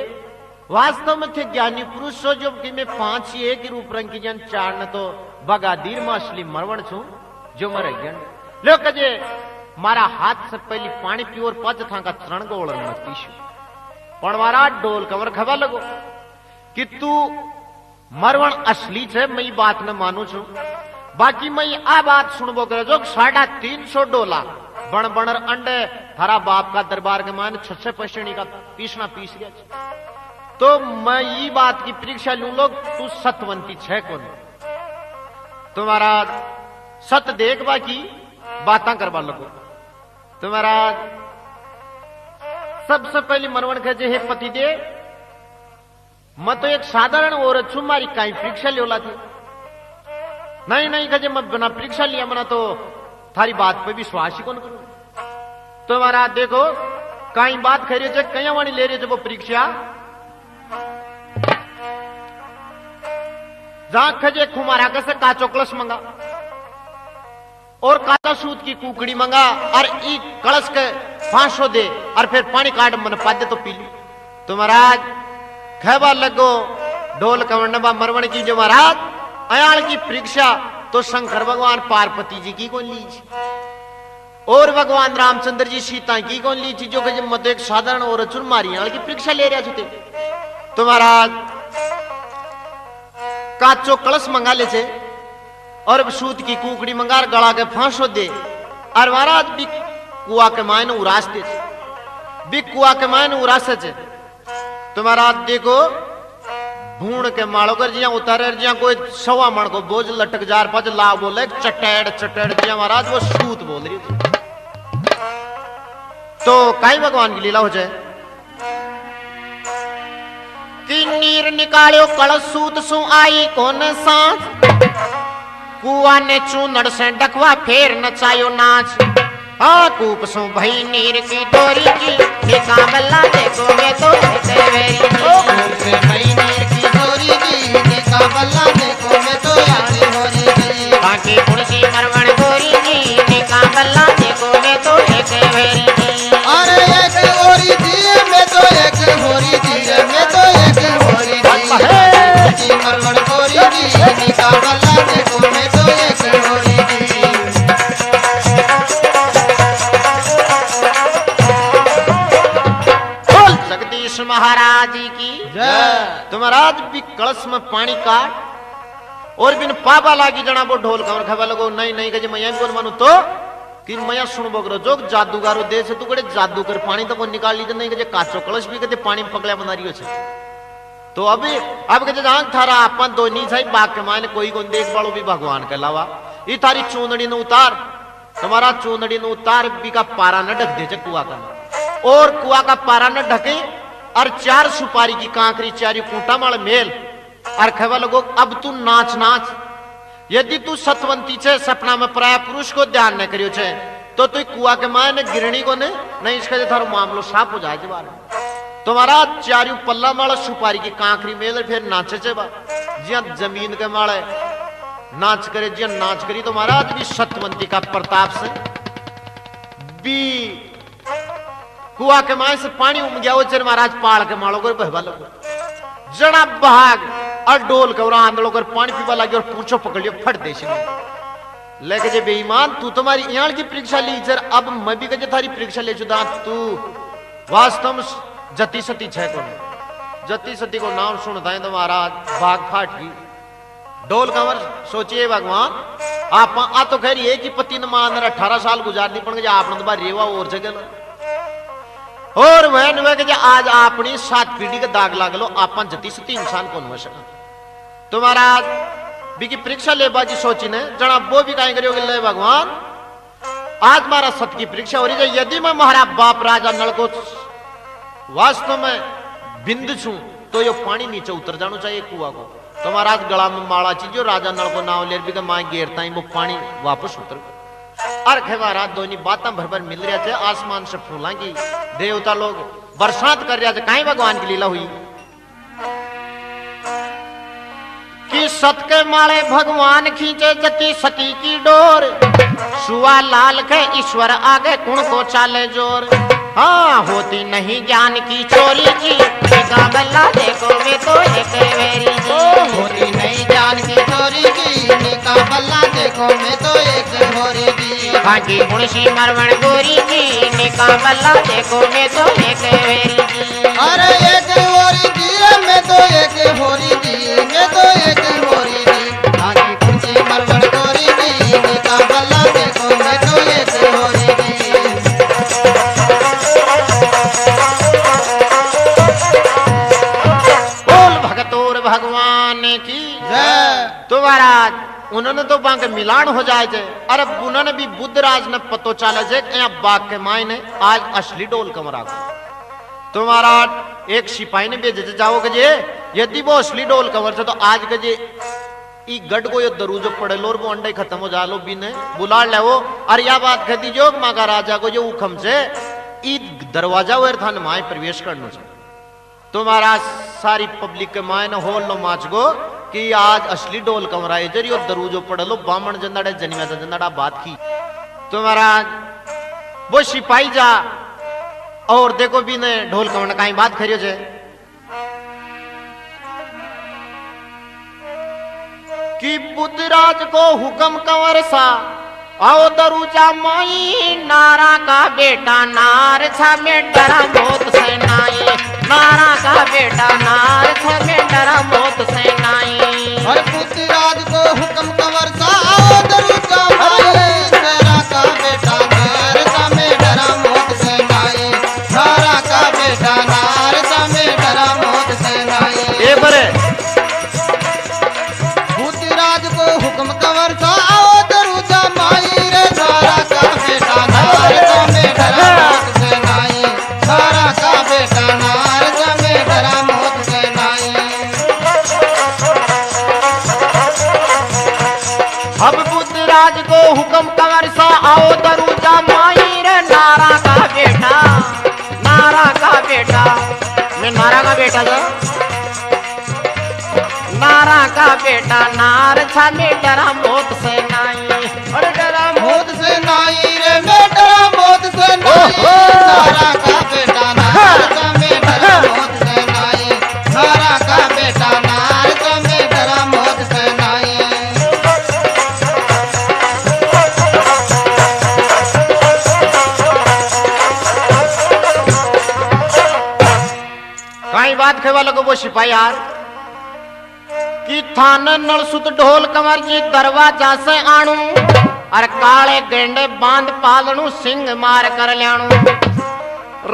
वास्तव में थे ज्ञानी पुरुष सो जो कि मैं 5 ही एक रूप रंग की जन चार न तो बगादीर में असली मरवण छू जो मर गया लो कजे मारा हाथ से पहली पानी पियोर पज था का चरण गोड़ मत पीशु पण मारा डोल कवर खबा लगो कि तू मरवण असली छे मैं ई बात न मानू छू बाकी मैं आ बात सुनबो करे जो 350 डोला बण बणर अंडे थारा बाप का दरबार के मान 6 पैसणी का पीसना पीस गया छे। तो मैं ये बात की परीक्षा लू लोग तू सतवंती छे कौन तुम्हारा सत देख बाकी बातें करवा लगो तुम्हारा सबसे पहली मरवण कहे हे पति दे मैं तो एक साधारण औरत छू मारी कहीं परीक्षा लियोला थी नहीं नहीं कहे मैं बिना परीक्षा लिया मना तो थारी बात पे विश्वास ही कौन करूं तुम्हारा देखो कहीं बात कह रही है कहीं वाणी ले रही है वो परीक्षा जहां खजे खुमारा से काचो कलश मंगा और काला सूत की कुकड़ी मंगा और ई कलश के 500 दे और फिर पानी काट मन पादे तो पी लू तो महाराज खेबा लगो ढोल कवंडबा मरवण की जो महाराज अयाल की परीक्षा तो शंकर भगवान पार्वती जी की कौन ली और भगवान रामचंद्र जी सीता की कौन ली थी जो कि मत एक साधारण औरत मारी की परीक्षा ले रहे थे तो महाराज काचो कलश मंगा ले छे और सूत की कुकड़ी मंगा गला के 500 दे और महाराज भी कुआ के मायने उरास दे भी कुआ के मायने उरास छे तो महाराज देखो भूण के माड़ो कर जिया उतारे जिया कोई 1.25 मण को बोझ लटक जार पज ला बोले चटेड़ चटेड़ जिया महाराज वो सूत बोल रही थी तो काई भगवान की लीला हो जाए कि नीर निकालो कलश सूत सु आई कौन सांस कुआ ने चूनड़ से डकवा फेर नचायो नाच हाँ कूप सु भई नीर की डोरी की निकाबला देखो वे तो देवेरी कूप से भई नीर की डोरी की निकाबला देखो मैं तो यारी होरी जी बाकी कुर्सी मरवण गोरी की निकाबला देखो वे तो देवेरी अरे एक होरी जी मैं तो एक होरी जी मैं तो एक होरी जी मरवण गोरी जी निकाबला देखो मैं तो एक होरी जी जगदीश महाराज जी की जय तो महाराज भी कलश में पानी काट और बिन पापा लागी जना वो ढोल कवर खबा लगो नहीं नहीं कहे मैं बोल मानू तो कि मैं सुनबो करो जो जादूगारो दे से तू कड़े जादू कर पानी तो को निकाल लीजिए नहीं कहे काचो कलश भी कहे पानी में पकड़ा बना रही है तो अभी अब कहे जहां थारा अपन दो नी छाई बाग के मायने कोई को देख बालो भी भगवान के अलावा ये थारी चूंदड़ी ने उतार तुम्हारा चूंदड़ी ने उतार भी का पारा न ढक दे कुआ का और कुआ का पारा न ढके और 4 सुपारी की कांकरी 4 कूटा माल मेल और खबा लगो अब तू नाच नाच यदि तू सतवंती छे सपना में प्राय पुरुष को ध्यान न करियो छे तो तू कुआ के माय ने गिरणी को ने नहीं इसका थारो मामलो साफ हो जाए जबार तुम्हारा 4 पल्ला माल सुपारी की कांकरी मेल फिर नाचे छे बा जिया जमीन के माले नाच करे जिया नाच करी तो महाराज भी सतवंती का प्रताप से भी कुआ के माय से पानी उम गया वो चर महाराज पाल के मालो कर बहवा लगो जड़ा भाग और डोल के आंधड़ो कर पानी पीवा लगे और पूछो पकड़ लियो फट देश में लेके जे बेईमान तू तुम्हारी यहाँ की परीक्षा ली जर अब मैं भी कहे थारी परीक्षा ले चुदा तू वास्तव में जति सती छे को जति सती को नाम सुनता है तो महाराज भाग फाट की डोल कंवर सोचिए भगवान आप आ तो खैर एक ही पति न मान 18 साल गुजार दी पड़ आपने तो बार रेवा और जगह और वह के आज अपनी 7 पीढ़ी का दाग लाग लो आप जति सती इंसान कौन हो सका तो महाराज बिकी परीक्षा ले बाजी सोची ने जना वो भी कहीं करियोगे ले भगवान आज मारा सत की परीक्षा हो रही है यदि मैं महारा बाप राजा नल को वास्तव में बिंद छू तो ये पानी नीचे उतर जाना चाहिए कुआ को तो महाराज गला में माला चीज राजा नल को नाव ले भी माए घेरता वो पानी वापस उतर अर्घ महाराज दोनी बात भर भर मिल रहा थे आसमान से फूला की देवता लोग बरसात कर रहा थे कहीं भगवान की लीला हुई कि सत के माले भगवान खींचे जती सती की डोर सुआ लाल के ईश्वर आगे कुण को चाले जोर हाँ होती नहीं ज्ञान की चोरी जी निका गल्ला देखो वे तो एक वेरी जी होती नहीं ज्ञान की चोरी की निका बल्ला देखो मैं तो एक होरी जी बाकी मुंशी मरवण गोरी जी निका बल्ला देखो मैं तो एक वेरी जी अरे एक होरी जी मैं तो एक होरी जी मैं तो एक होरी जी आगे कुंची मरवड़ गोरी जी निका बल्ला देखो मैं तो एक होरी जी बोल भगतोर भगवान की जय तो महाराज उन्होंने तो बांके मिलान हो जाए थे अरे उन्होंने भी बुद्धराज ने पतो चाले जे बाग के मायने आज असली डोल कमरा को तो महाराज एक सिपाही ने भेजे थे जाओ गजे यदि वो असली डोल कमर से तो आज गजे ई गढ़ को ये दरूजो पड़े लो और वो अंडे खत्म हो जा लो बिने बुला ले वो और यह बात कहती जो माँ का राजा को जो उखम से ई दरवाजा वर था माए प्रवेश करना चाहिए तो महाराज सारी पब्लिक के माए ने होल लो माच गो कि आज असली डोल कमराए जरी और दरूजो पड़े लो बामण जंदाड़े जनिया जंदाड़ा बात की तो महाराज वो सिपाही जा और देखो भी ने ढोल कमर कहीं बात करियो जे कि बुद्धराज को हुक्म कंवर सा आओ दरूजा माई नारा का बेटा नार था में डरा मौत से नाई नारा का बेटा नार था में डरा मौत से नाई हर पुत्रराज को हुक्म कंवर सा आओ दरूजा माई नारा का बेटा नार सा में डरा मौत से नाई नारा का बेटा नार सा में डरा मौत से नाई ए बरे पुत्रराज को हुक्म कंवर सा आओ दरूजा माई रे नारा का बेटा नार सा में डरा मौत से नाई नारा का बेटा नार सा में डरा मौत से नाई अब बुद्धराज को हुक्म कंवर सा आओ दरूजा माई रे नारा का बेटा मैं नारा का बेटा था नारा का बेटा नार था में डरा मौत से नाई अरे डरा मौत से नाई रे मैं डरा मौत से नाई नारा का बेटा नार सा में डरा मौत से नाई नारा का बेटा नार सा में डरा मौत से नाई कहीं बात के वालों को वो सिपाही यार कि थान नलसुत ढोल कंवर जी दरवाजा से आणू और काले गेंडे बांध पालनू सिंह मार कर लियाणू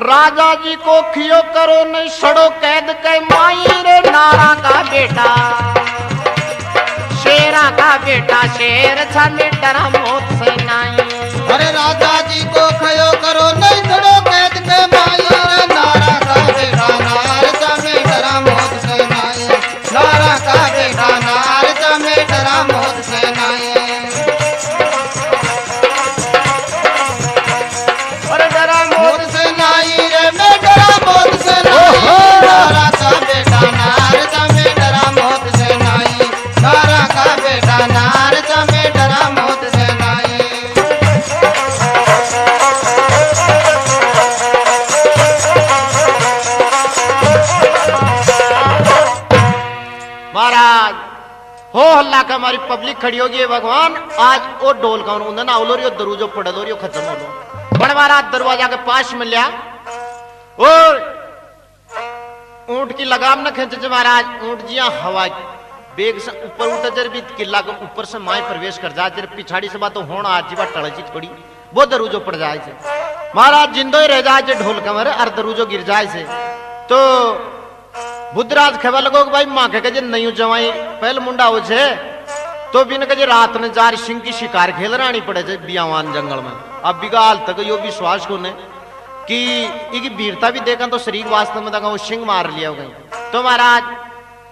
राजा जी को खियो करो नहीं सड़ो कैद के माई रे नारा का बेटा शेरा का बेटा शेर था में डरा मौत से नाई अरे राजा जी को खयो करो नहीं छड़ो कैद के माई रे नारा का बेटा नार सा में डरा मौत से नाई नारा का बेटा नार सा में डरा मौत से नाई अरे डरा मौत से नाई रे मैं डरा मौत से नाई नारा का बेटा नार सा में डरा मौत से नाई नारा का बेटा नार सा में डरा मौत से नाई महाराज हो हल्ला का हमारी पब्लिक खड़ी होगी भगवान आज वो डोल का उन्होंने आवलोरियो दरूजो पड़लोरियो खत्म हो लो बड़ महाराज दरवाजा के पास में लिया और ऊंट की लगाम न खींचे महाराज ऊंट जिया हवा बेग से ऊपर उठा जर भी किला के ऊपर से माए प्रवेश कर जाए जर पिछाड़ी से बात तो होना आज जीवा टड़ची थोड़ी वो दरूजो पड़ जाए से महाराज जिंदो ही रह जाए ढोल कमर और दरूजो गिर जाए से तो बुद्धराज खेवा लगो भाई माँ के कजे नहीं जवाई पहले मुंडा हो छे तो बिन कजे रात ने जार सिंह की शिकार खेल रानी पड़े छे बियावान जंगल में अब बिगाल तक यो विश्वास को ने कि इकी वीरता भी देखा तो शरीर वास्तव में देखा वो सिंह मार लिया गई तो महाराज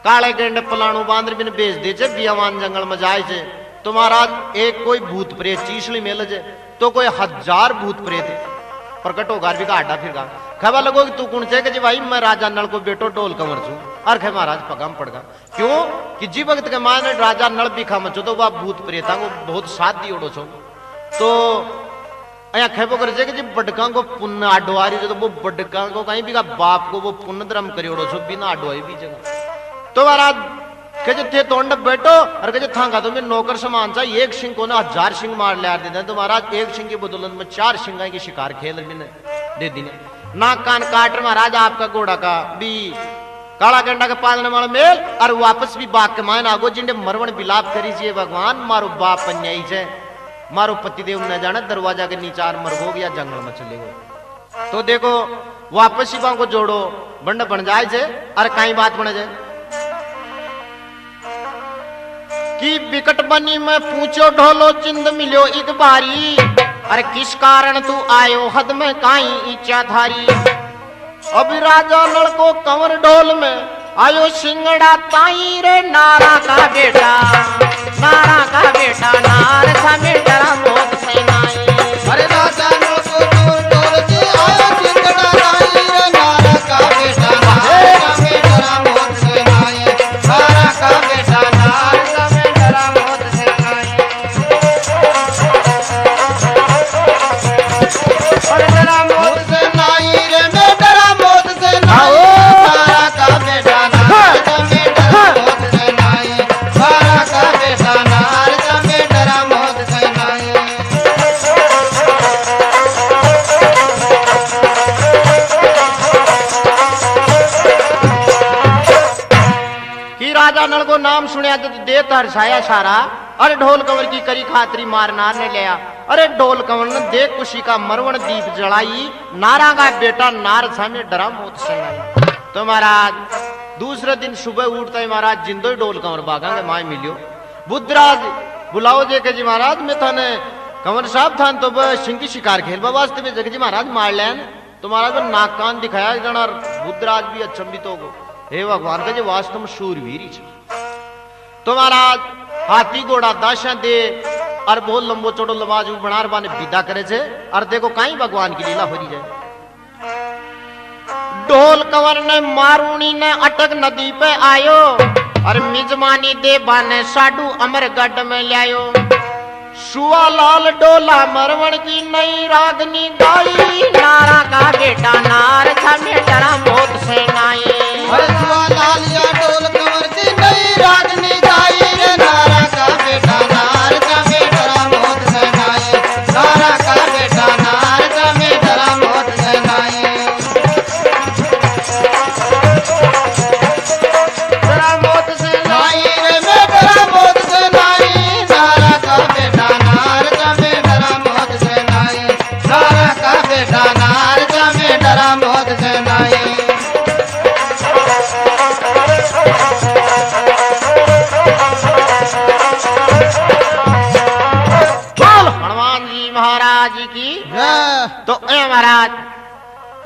काले गेंडे पलाणु बांदर बिन बेच दे छे बियावान जंगल में जाए छे तो महाराज एक कोई भूत प्रेत चीसली मेल जे तो कोई 1000 भूत प्रेत प्रकट होगा भी का आडा फिर खबा लगो कि तू कौन से कि जी भाई मैं राजा नल को बेटो डोल कंवर छू और खे महाराज पगाम पड़गा क्यों कि जी वक्त के मान राजा नल भी खा मचो तो वह भूत प्रेता को बहुत साथ दी ओडो छो तो अया खेबो कर जे कि जी बडका को पुण्य आडवारी जो तो वो बडका को कहीं भी का बाप को वो पुण्य धर्म करी ओडो छो बिना आडवाई भी जगह तो महाराज कहे थे तोंड बैठो और कहे थांगा तो मैं नौकर समान सा एक सिंह को ना 1000 सिंह मार ले दे तो महाराज एक सिंह की बदौलत में 4 सिंह की शिकार खेल मैंने दे दी नाक कान काट महाराज आपका घोड़ा का भी काला गंडा के पालने वाला मेल और वापस भी बाग के मान आगो जिंडे मरवण विलाप करी चाहिए भगवान मारो बाप अन्यायी है मारो पतिदेव न जाने दरवाजा के नीचार मरगो या जंगल में चले गो तो देखो वापस ही को जोड़ो बंड बन जाए छे और कई बात बने जाए कि विकट बनी में पूछो ढोलो चिंद मिलो एक बारी अरे किस कारण तू आयो हद में काई इच्छा थारी अभी राजा लड़को कंवर ढोल में आयो सिंगड़ा ताई रे नारा का बेटा नार था बेटा मोत से नाई अरे राजा लड़को ढोल जी आयो सिंगड़ा ताई रे नारा का बेटा मोत से नाई नारा का बेटा को नाम सुनिया तो दे हर्षाया सारा अरे ढोल कंवर की करी खातरी मारनार ने लिया अरे ढोल कंवर ने देख खुशी का मरवण दीप जलाई नारा का बेटा नार सामने डरा मौत से तो महाराज दूसरे दिन सुबह उठता है महाराज जिंदो ढोल कंवर बागा के माए मिलियो बुद्धराज बुलाओ जे के जी महाराज मैं थाने कंवर साहब थान तो सिंह की शिकार खेल वास्ते में जगह जी महाराज मार लेन तो महाराज नाक कान दिखाया जना बुद्धराज भी अचंभित हो गो हे भगवान का जो वास्तव में शूरवीर ही तो महाराज हाथी घोड़ा दाशा दे और बहुत लंबो चौड़ो लबाज बनार बाने विदा करे छे और देखो कहीं भगवान की लीला हो रही जाए ढोल कंवर ने मारूनी ने अटक नदी पे आयो और मिजमानी दे बाने साडू अमरगढ़ में लायो सुआ लाल डोला मरवण की नई रागनी गाई नारा का बेटा नार था बेटा मौत से नाई अरे सुआ लाल या ढोल कंवर की नई रागनी गाई रे नारा का बेटा नार का बेटा मौत से नाई नारा का बेटा नार का बेटा मौत से नाई तेरा मौत से नाई रे बेटा मौत से नाई नारा का बेटा नार का बेटा मौत से नाई नारा का बेटा नार का बेटा मौत से नाई तो महाराज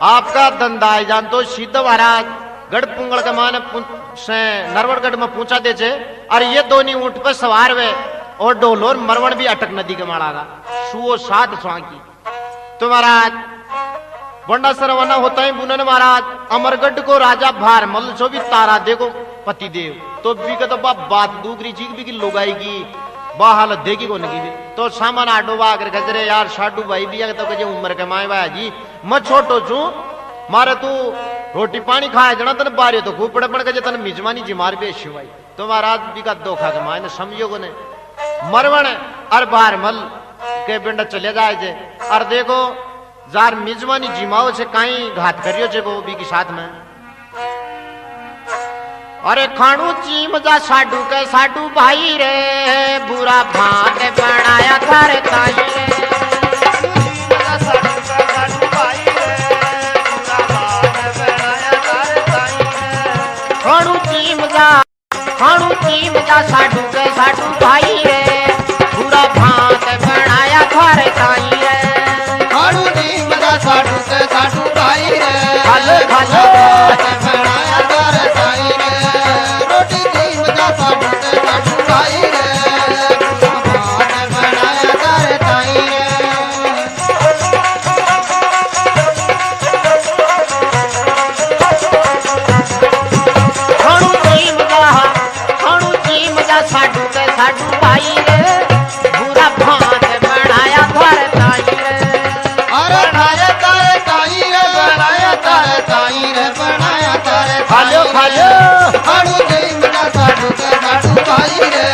आपका धंधा जान तो सिद्ध महाराज गढ़ पुंगल के मान से नरवड़गढ़ में पूछा दे छे और ये दोनों ऊंट पे सवार हुए और डोलोर मरवण भी अटक नदी के माड़ा सुओ साध स्वांकी तो महाराज बंडा सरवना होता है बुनन महाराज अमरगढ़ को राजा भारमल जो भी तारा देखो पति देव तो भी का तो बात दूसरी चीज भी की लोगाई की बाहल देगी को नगी तो सामान आडो बागर गजरे यार साडू भाई भी तो कजे उम्र के माए भाई जी मैं छोटो छू मारे तू रोटी पानी खाए जना तन बारे तो खूब पड़े पड़ गजे तन मिजमानी जी मार बेश भाई तो महाराज भी का धोखा के माए समझो को ने मरवण और भारमल के पिंड चले जाए जे और देखो जार मिजमानी जिमाओ से कहीं घात करियो जे को भी के साथ में अरे खाणू चीम जा साडू के साडू भाई रे बुरा भात बनाया थारे ताई रे खाणू चीम जा साडू के साडू भाई रे बुरा भात बनाया थारे ताई रे खाणू चीम जा साडू के साडू भाई रे खालो खालो बनाया थारे ताई रे भाई रे बनाया तारे खा लो खा लो साडू जीम का साडू के साडू भाई रे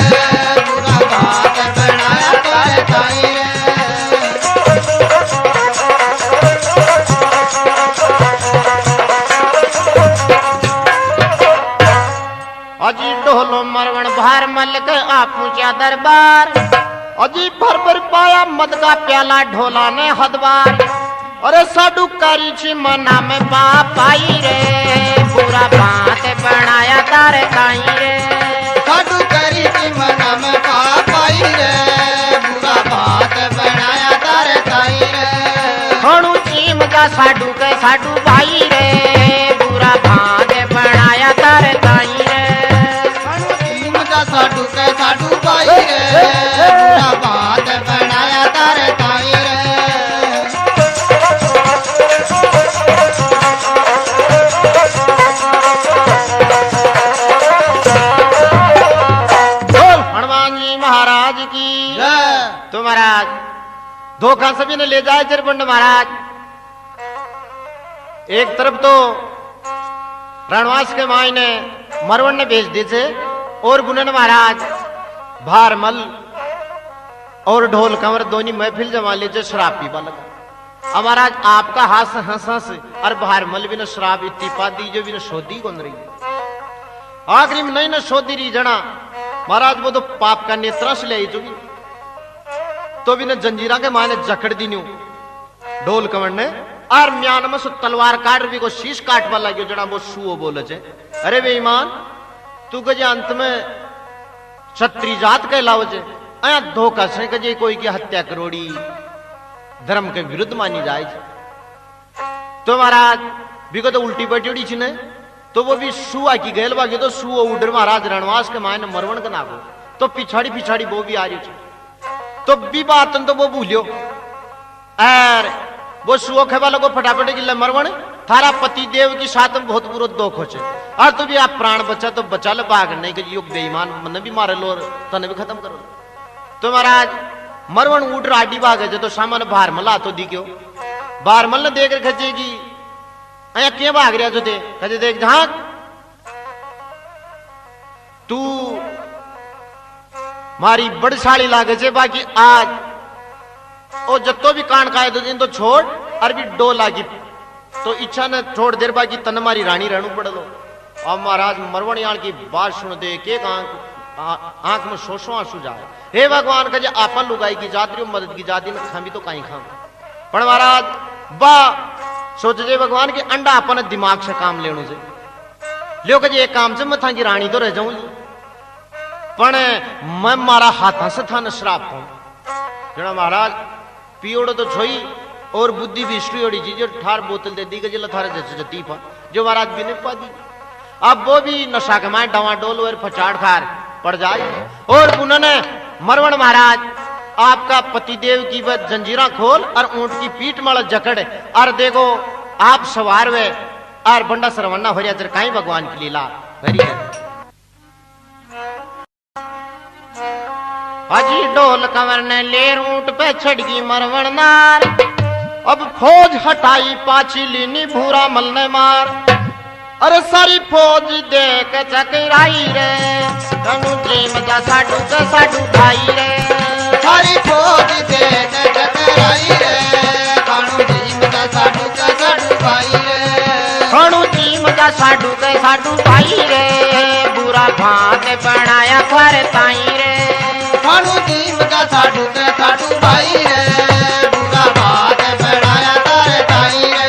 बुरा बात बनाया तारे ताई रे अजी ढोलो मरवण भार मल के आप ऊंचा दरबार अजी भर भर पाया मद का प्याला ढोला ने हदबार अरे साडू कारी छी मना में बाप आई रे पूरा बात बनाया तारे ताई रे साडू करी की मना में बाप आई रे बुरा बात बनाया तारे ताई रे हणु चीम का साडू के साडू भाई रे पूरा बात बनाया तारे ताई रे जीम का साडू के साडू भाई रे बुरा बात बनाया तारे ताई रे हनुमान जी महाराज की तो महाराज धोखा सभी ने ले जाए चिरबंड महाराज एक तरफ तो रणवास के मायने मरवण ने भेज दी थे और गुनन महाराज भारमल और ढोल कंवर दोनों महफिल जमा लीजिए शराब पीवा लगा महाराज आपका हास हंस हंस और भारमल भी न शराब इतनी पा दी जो भी न शोधी गुन रही आखिरी में नहीं न शोधी रही जना महाराज वो तो पाप का नेत्रा से ले चुकी तो भी न जंजीरा के मायने जकड़ दी न्यू ढोल कंवर ने और म्यान में सो तलवार काट भी को शीश काट वाला गयो जना वो सुओ बोले छे अरे बेईमान तू कजे अंत में क्षत्रिय जात कहलाव छे अया धोखा से कजे कोई की हत्या करोड़ी धर्म के विरुद्ध मानी जाए छे तो महाराज बिको तो उल्टी बैठी छी ने तो वो भी सुआ की गैल बागी तो सुओ उडर महाराज रणवास के मायने मरवण के नागो तो पिछाड़ी पिछाड़ी वो भी आ रही छे तो भी बातन तो वो भूलियो और वो सुओ खेवा लगो फटाफट की मरवण थारा पति देव की साथ में बहुत बुरो दुख होचे और तो भी आप प्राण बचा तो बचा ले भाग नहीं कि यो बेईमान मन भी मारे लो और तने भी खत्म करो तो महाराज मरवण उठ राडी भागे जो तो सामान भारमल तो दी क्यों भारमल ने देख खचेगी अया क्या भाग रहा जो दे कहे देख झांक तू मारी बड़शाली लागे छे बाकी आज ओ जत्तो भी कान खाए तो इन तो छोड़ और भी डो लागी तो इच्छा ने छोड़ देर बाकी तन मारी रानी रहनु पड़ लो अब महाराज मरवण यान की बात सुन दे के आंख में शोशो आंसू जाए हे भगवान का जे आपन लुगाई की जात मदद की जाती में खामी तो कहीं खाम पर महाराज बा सोच जे भगवान के अंडा अपन दिमाग से काम लेनो से लियो के एक काम से मैं था की रानी तो रह जाऊं पण मैं मारा हाथा से था न श्राप हूं जड़ा महाराज पियोड़ो तो छोई और बुद्धि भी स्ट्री चीज ठार बोतल दे दी गई थारे जती पा जो महाराज भी नहीं पा दी अब वो भी नशा के माए डवाडोल और फचाड़ खार पड़ जाए और उन्होंने मरवण महाराज आपका पतिदेव की वह जंजीरा खोल और ऊंट की पीठ मल जकड़ और देखो आप सवार वे और बंडा सरवन्ना हो जाए कहीं भगवान की लीला भरी है अजी ढोल कंवर ने लेर ऊंट पे छड़गी मरवण नार अब फौज हटाई पाछी लीनी भूरा मल ने मार अरे सारी फौज देख चकराई रे कनु प्रेम जा साडू के साडू भाई रे सारी फौज देख चकराई रे कनु प्रेम जा साडू के साडू भाई रे कनु प्रेम जा साडू के साडू भाई रे बुरा भात बनाया कर ताई रे कनु प्रेम जा साडू के साडू भाई रे बुरा भात बनाया तारे ताई रे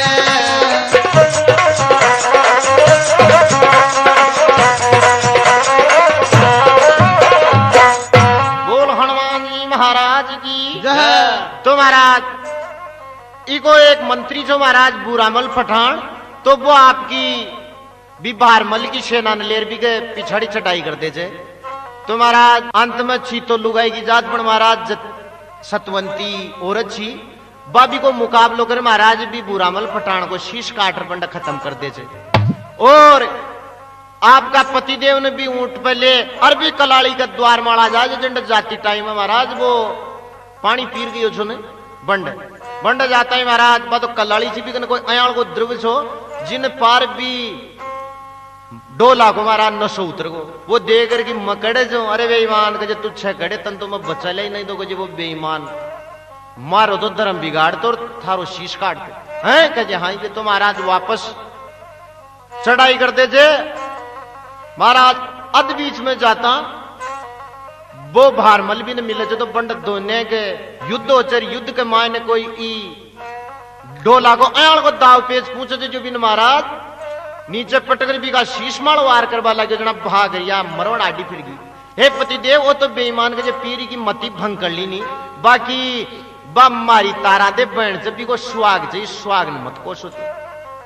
महाराज की तो महाराज इको एक मंत्री जो महाराज बुरामल पठान तो वो आपकी भी भारमल की सेना ने लेर भी के पिछाड़ी चटाई करते थे तो महाराज अंत में छी तो लुगाई की जात पर महाराज सतवंती औरत छी बाबी को मुकाबलो कर महाराज भी बुरामल पठान को शीश काटर बंड खत्म कर दे थे और आपका पतिदेव ने भी ऊंट पे ले अरबी कलाड़ी का द्वार मारा जाए जंड जाती टाइम में महाराज वो पानी पीर गई उसने बंड बंड जाता है महाराज बा तो कलाड़ी सी भी कोई अयाल को द्रव्य छो जिन पार भी डोला को मारा नशो उतर गो वो देख कर कि मकड़े जो अरे बेईमान के तू छह कड़े तन तो मैं बचा ले नहीं तो वो बेईमान मारो तो धर्म बिगाड़ तो थारो शीश काट दे हैं कहे हाँ ये तो महाराज वापस चढ़ाई करते थे महाराज अध बीच में जाता वो भारमल भी न मिले जो तो पंडित दोने के युद्ध होचर युद्ध के मायने कोई ई डोला को अयाल को दाव पेच पूछे जो बिन महाराज नीचे पटकर भी का शीश माल वार करवा लगे जना भाग रिया मरोड़ आडी फिर गई हे पतिदेव वो तो बेईमान के पीरी की मती भंग कर ली नहीं बाकी बा मारी तारा दे बहन से भी को सुहाग चाहिए सुहाग न मत कोश होती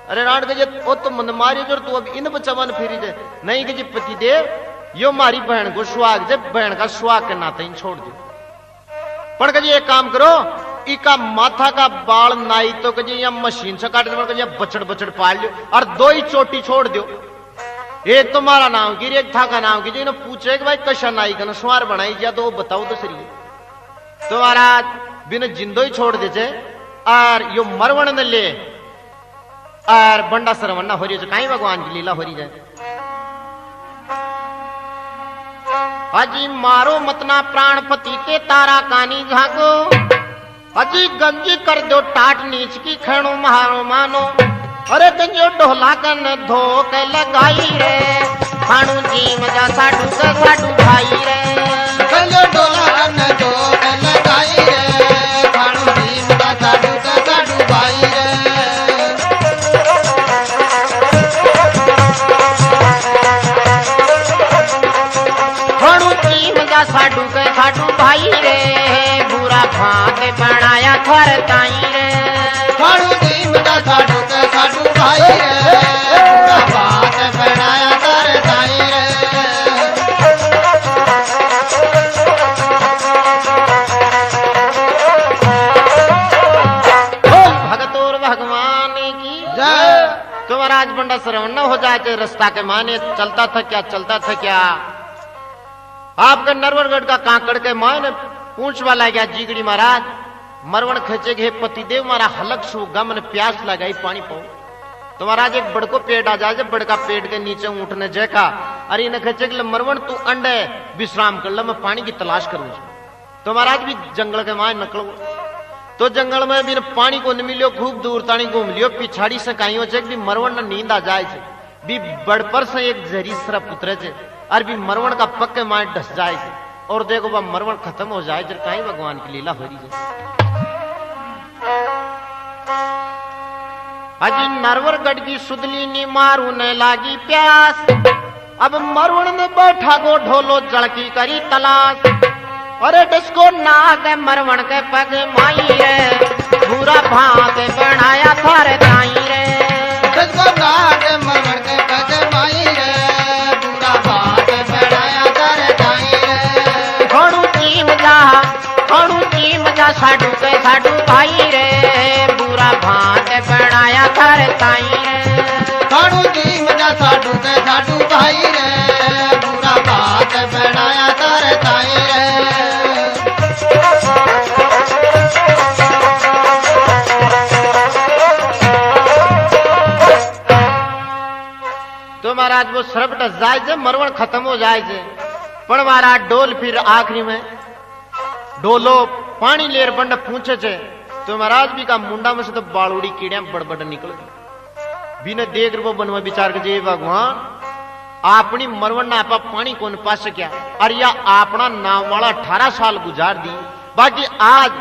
अरे राण के वो तो मन मारी जो तू अब इन बचवन फिरी दे नहीं के पतिदेव यो मारी बहन को सुहाग जब बहन का सुहाग के नाते इन छोड़ दो पर कजी एक काम करो इका माथा का बाल नाई तो कजी या मशीन से काट दो बचड़ बचड़ पाल लो और दो ही चोटी छोड़ दो एक तुम्हारा नाम की एक था का नाम की जो पूछे कि भाई कशा नाई का सुहार बनाई जा तो वो बताओ तो सही तुम्हारा बिन जिंदो ही छोड़ दे और यो मरवण ने ले और बंडा सरवन्ना हो रही है कहीं भगवान की लीला हो रही है अजी मारो मतना प्राणपति के तारा कानी झाको अजी गंजी कर दो टाट नीच की खेणो महारो मानो अरे गंजो ढोला कन धो के लगाई रे खाणू जी मजा साडू भाई रे गंजो ढोला कन धो के लगाई रे खाणू जी मजा साडू भाई रे साडू के साडू भाई रे बुरा भात बनाया थर ताई रे खाणू जी मजा साडू के साडू भाई रे बुरा भात बनाया थर ताई रे भगतोर भगवान की जय तुम्हारा आज बंडा सरवन्ना हो जाए रास्ता के माने चलता था क्या आपका नरवरगढ़ का कांकड़ के मायने पूंछ वाला गया जीगड़ी महाराज मरवण खेचे गए पतिदेव मारा हलक सो गमन प्यास लगाई पानी पाओ तो महाराज एक बड़को पेट आ जाए बड़का पेट के नीचे उठने जैका अरे इन्हें खेचे के मरवण तू अंडे विश्राम कर लो मैं पानी की तलाश करूं तो महाराज भी जंगल के मायने निकलो तो जंगल में भी पानी को न मिलियो खूब दूर तानी घूम लियो पिछाड़ी से कहीं हो भी मरवण न नींद आ जाए भी बड़पर से एक जहरी सरप उतरे थे और भी मरवण का पक्के मार ढस जाएगी और देखो वह मरवण खत्म हो जाए जब कहीं भगवान की लीला हो रही है अजी नरवरगढ़ की सुदली नी मारू ने लागी प्यास अब मरवण ने बैठा गो ढोलो जड़की करी तलाश अरे डिस्को नाग मरवण के पग माई रे पूरा भात बनाया थारे ताई रे डिस्को नाग मरवण के पग माई रे साडू के साडू भाई रे बुरा भात बनाया थारे ताई रे खाणू जी मजा साडू के साडू भाई रे बुरा भात बनाया थारे ताई रे तो महाराज वो सरप डस जाए मरवण खत्म हो जाए पर महाराज डोल फिर आखिरी में डोलो पानी लेर बंड पूछे छे तो महाराज भी का मुंडा में से तो बालूड़ी कीड़िया बड़ निकल गई बिना देख वो बनवा विचार के भगवान अपनी मरवण ना आपा पानी कौन पा सक्या और या अपना नाम वाला 18 साल गुजार दी बाकी आज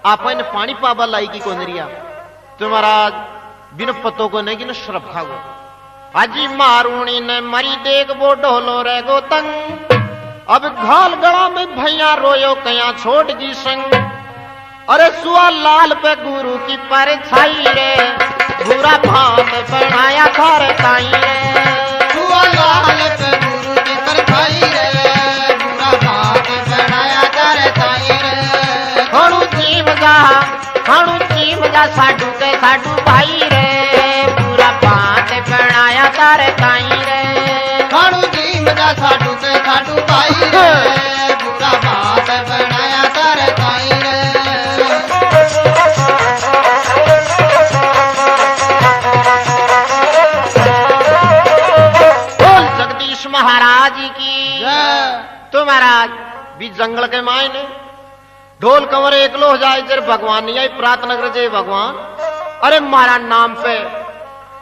आप पानी पाबा लाई की कौन रिया तो महाराज बिन पतो को नहीं कि न शरफ खा गो अजी मारूणी ने मरी देख वो ढोलो रह गो तंग अब घाल गड़ा में भैया रोयो कया छोड़ दी संग अरे सुआ लाल पे गुरु की परछाई रे बुरा भात बनाया थारे ताई रे सुआ लाल पे गुरु की परछाई रे बुरा भात बनाया थारे ताई रे खाणू जी मजा साडू के साडू भाई रे बुरा भात बनाया थारे ताई रे खाणू जी मजा साडू के साडू भाई रे बुरा भात बनाया थारे ताई रे महाराज की। जय। तो महाराज भी जंगल के मायने ढोल कंवर एकलो हो जाए जर भगवान नहीं आई प्रार्थना करे जय भगवान। अरे मारा नाम पे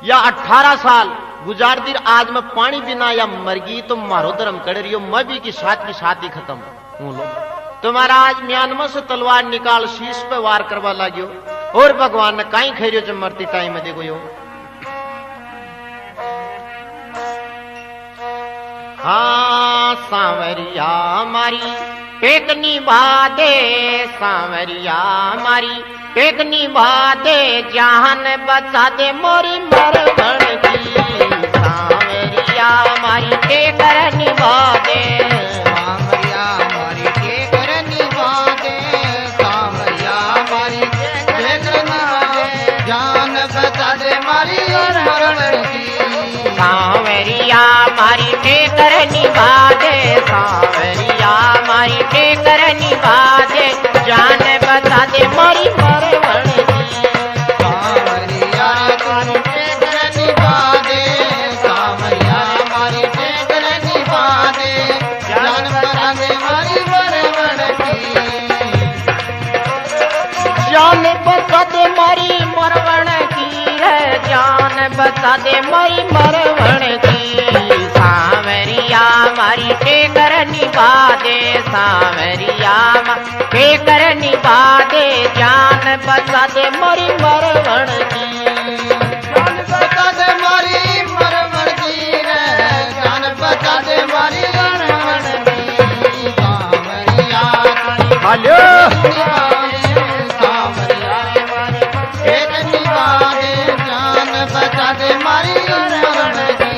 या 18 साल गुजार दी आज मैं पानी बिना या मरगी तो मारो धर्म कर रही हो मैं भी की साथ ही खत्म हूं लो। तो महाराज म्यांमा से तलवार निकाल शीश पे वार करवा लाग्यो और भगवान ने कहीं खेरियो जब मरती टाइम में देखो यो। हाँ सांवरिया मारी टेक निभा दे, सांवरिया मारी टेक निभा दे, जान बचा दे मोरी मरवण की। सांवरिया मारी टेक निभा दे, सांवरिया मारी टेक निभा दे, सांवरिया मारी टेक निभा दे, जान बचा दे मारी मरवण की। सांवरिया मारी टेकर निभा दे, सांवरिया मारी टेकर निभा दे, जान बचा दे मोरी मरवण की। सांवरिया मारी टेक निभा दे, सांवरिया मारी टेक निभा दे, जान बचा दे मारी मरवण की। जान बचा दे मोरी मरवण की है, जान बचा दे मोरी मरवण की। सांवरिया मारी टेकर निभा दे, सांवरिया मारी टेकर निभा दे, जान बचा दे मोरी मरवण की। जान बचा दे मारी मरवण की रे, जान बचा दे मारी मरवण की। सांवरिया हेलो सांवरिया मारी टेक निभा दे, जान बचा दे मारी मरवण की।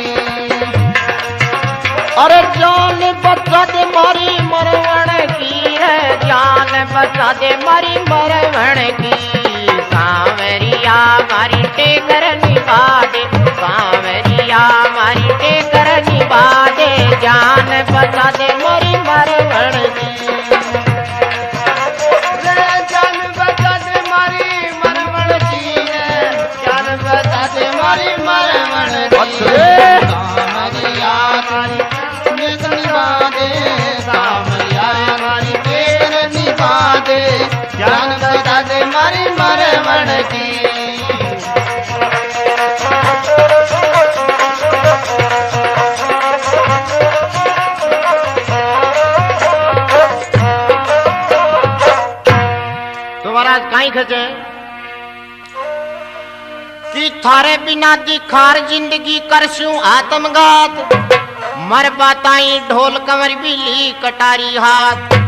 अरे जान बचा दे मारी मरवण की है, जान बचा दे मारी मरवण की। सांवरिया मारी टेकर निभा दे, सांवरिया मारी टेकर निभा दे, जान बचा दे मारी मरवण की। जान बचा दे मारी मरवण की रे, जान बचा दे मारी मरवण की। सांवरिया मारी टेक निभा दे, सांवरिया मारी टेक निभा दे, जान बचा दे मारी मरवण की। तो महाराज कहीं खचे कि थारे बिना दिखार जिंदगी करसूं आत्मघात, मर बताई ढोल कंवर बिली कटारी हाथ।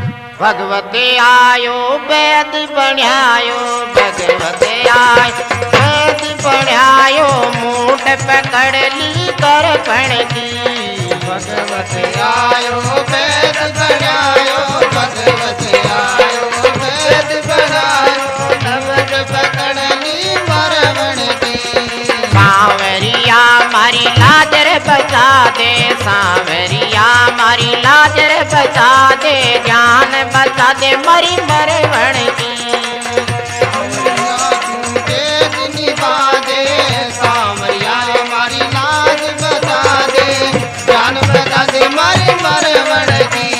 भगवते आयो वेद बण्यायो, भगवते आयो वेद बण्यायो, मूठ पकड़ ली दर्पण की। भगवते आयो वेद बनायो, भगवते आयो वेद बनायो, नवज पकड़नी मरवण की। सांवरिया मारी लाजर बचा दे, सांवरिया मारी लाजर बचा दे, जान बचा दे मरी मरवण की। टेक निभा दे, सांवरिया मारी लाज बचा दे, जान बचा दे मारी मरवण की।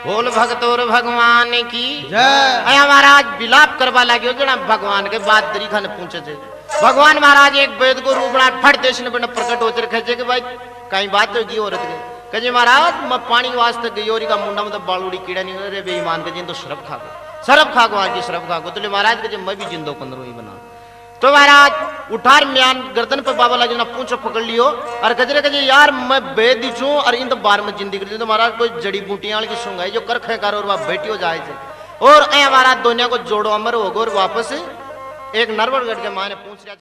बोल भगतोर भगवान की जय। अया महाराज विलाप करवा लगे जना भगवान के बाद तरीका ने पूछे थे। भगवान महाराज एक वेद को रूप बना फट देश ने प्रकट होते रखे कि भाई कहीं बात होगी औरत के कहे महाराज मैं पानी वास्ते गयोरी का मुंडा मतलब बालूड़ी कीड़ा नहीं अरे बेईमान के जिन तो शरब खा गो वहां की शरब खा गो तो महाराज के मैं भी जिंदो पंद्रह ही बना। तो महाराज उठार म्यान गर्दन पे बाबा लगे ना पूछो पकड़ लियो और कजरे कजे यार मैं बेद दी छू और इन तो बार में जिंदगी तो महाराज कोई जड़ी बूटियां की सुंगाई जो कर खेकार और वहां बेटी हो जाए थे और महाराज दुनिया को जोड़ो अमर होगो और वापस एक नरवड़गढ़ के माँ ने पूछ लिया।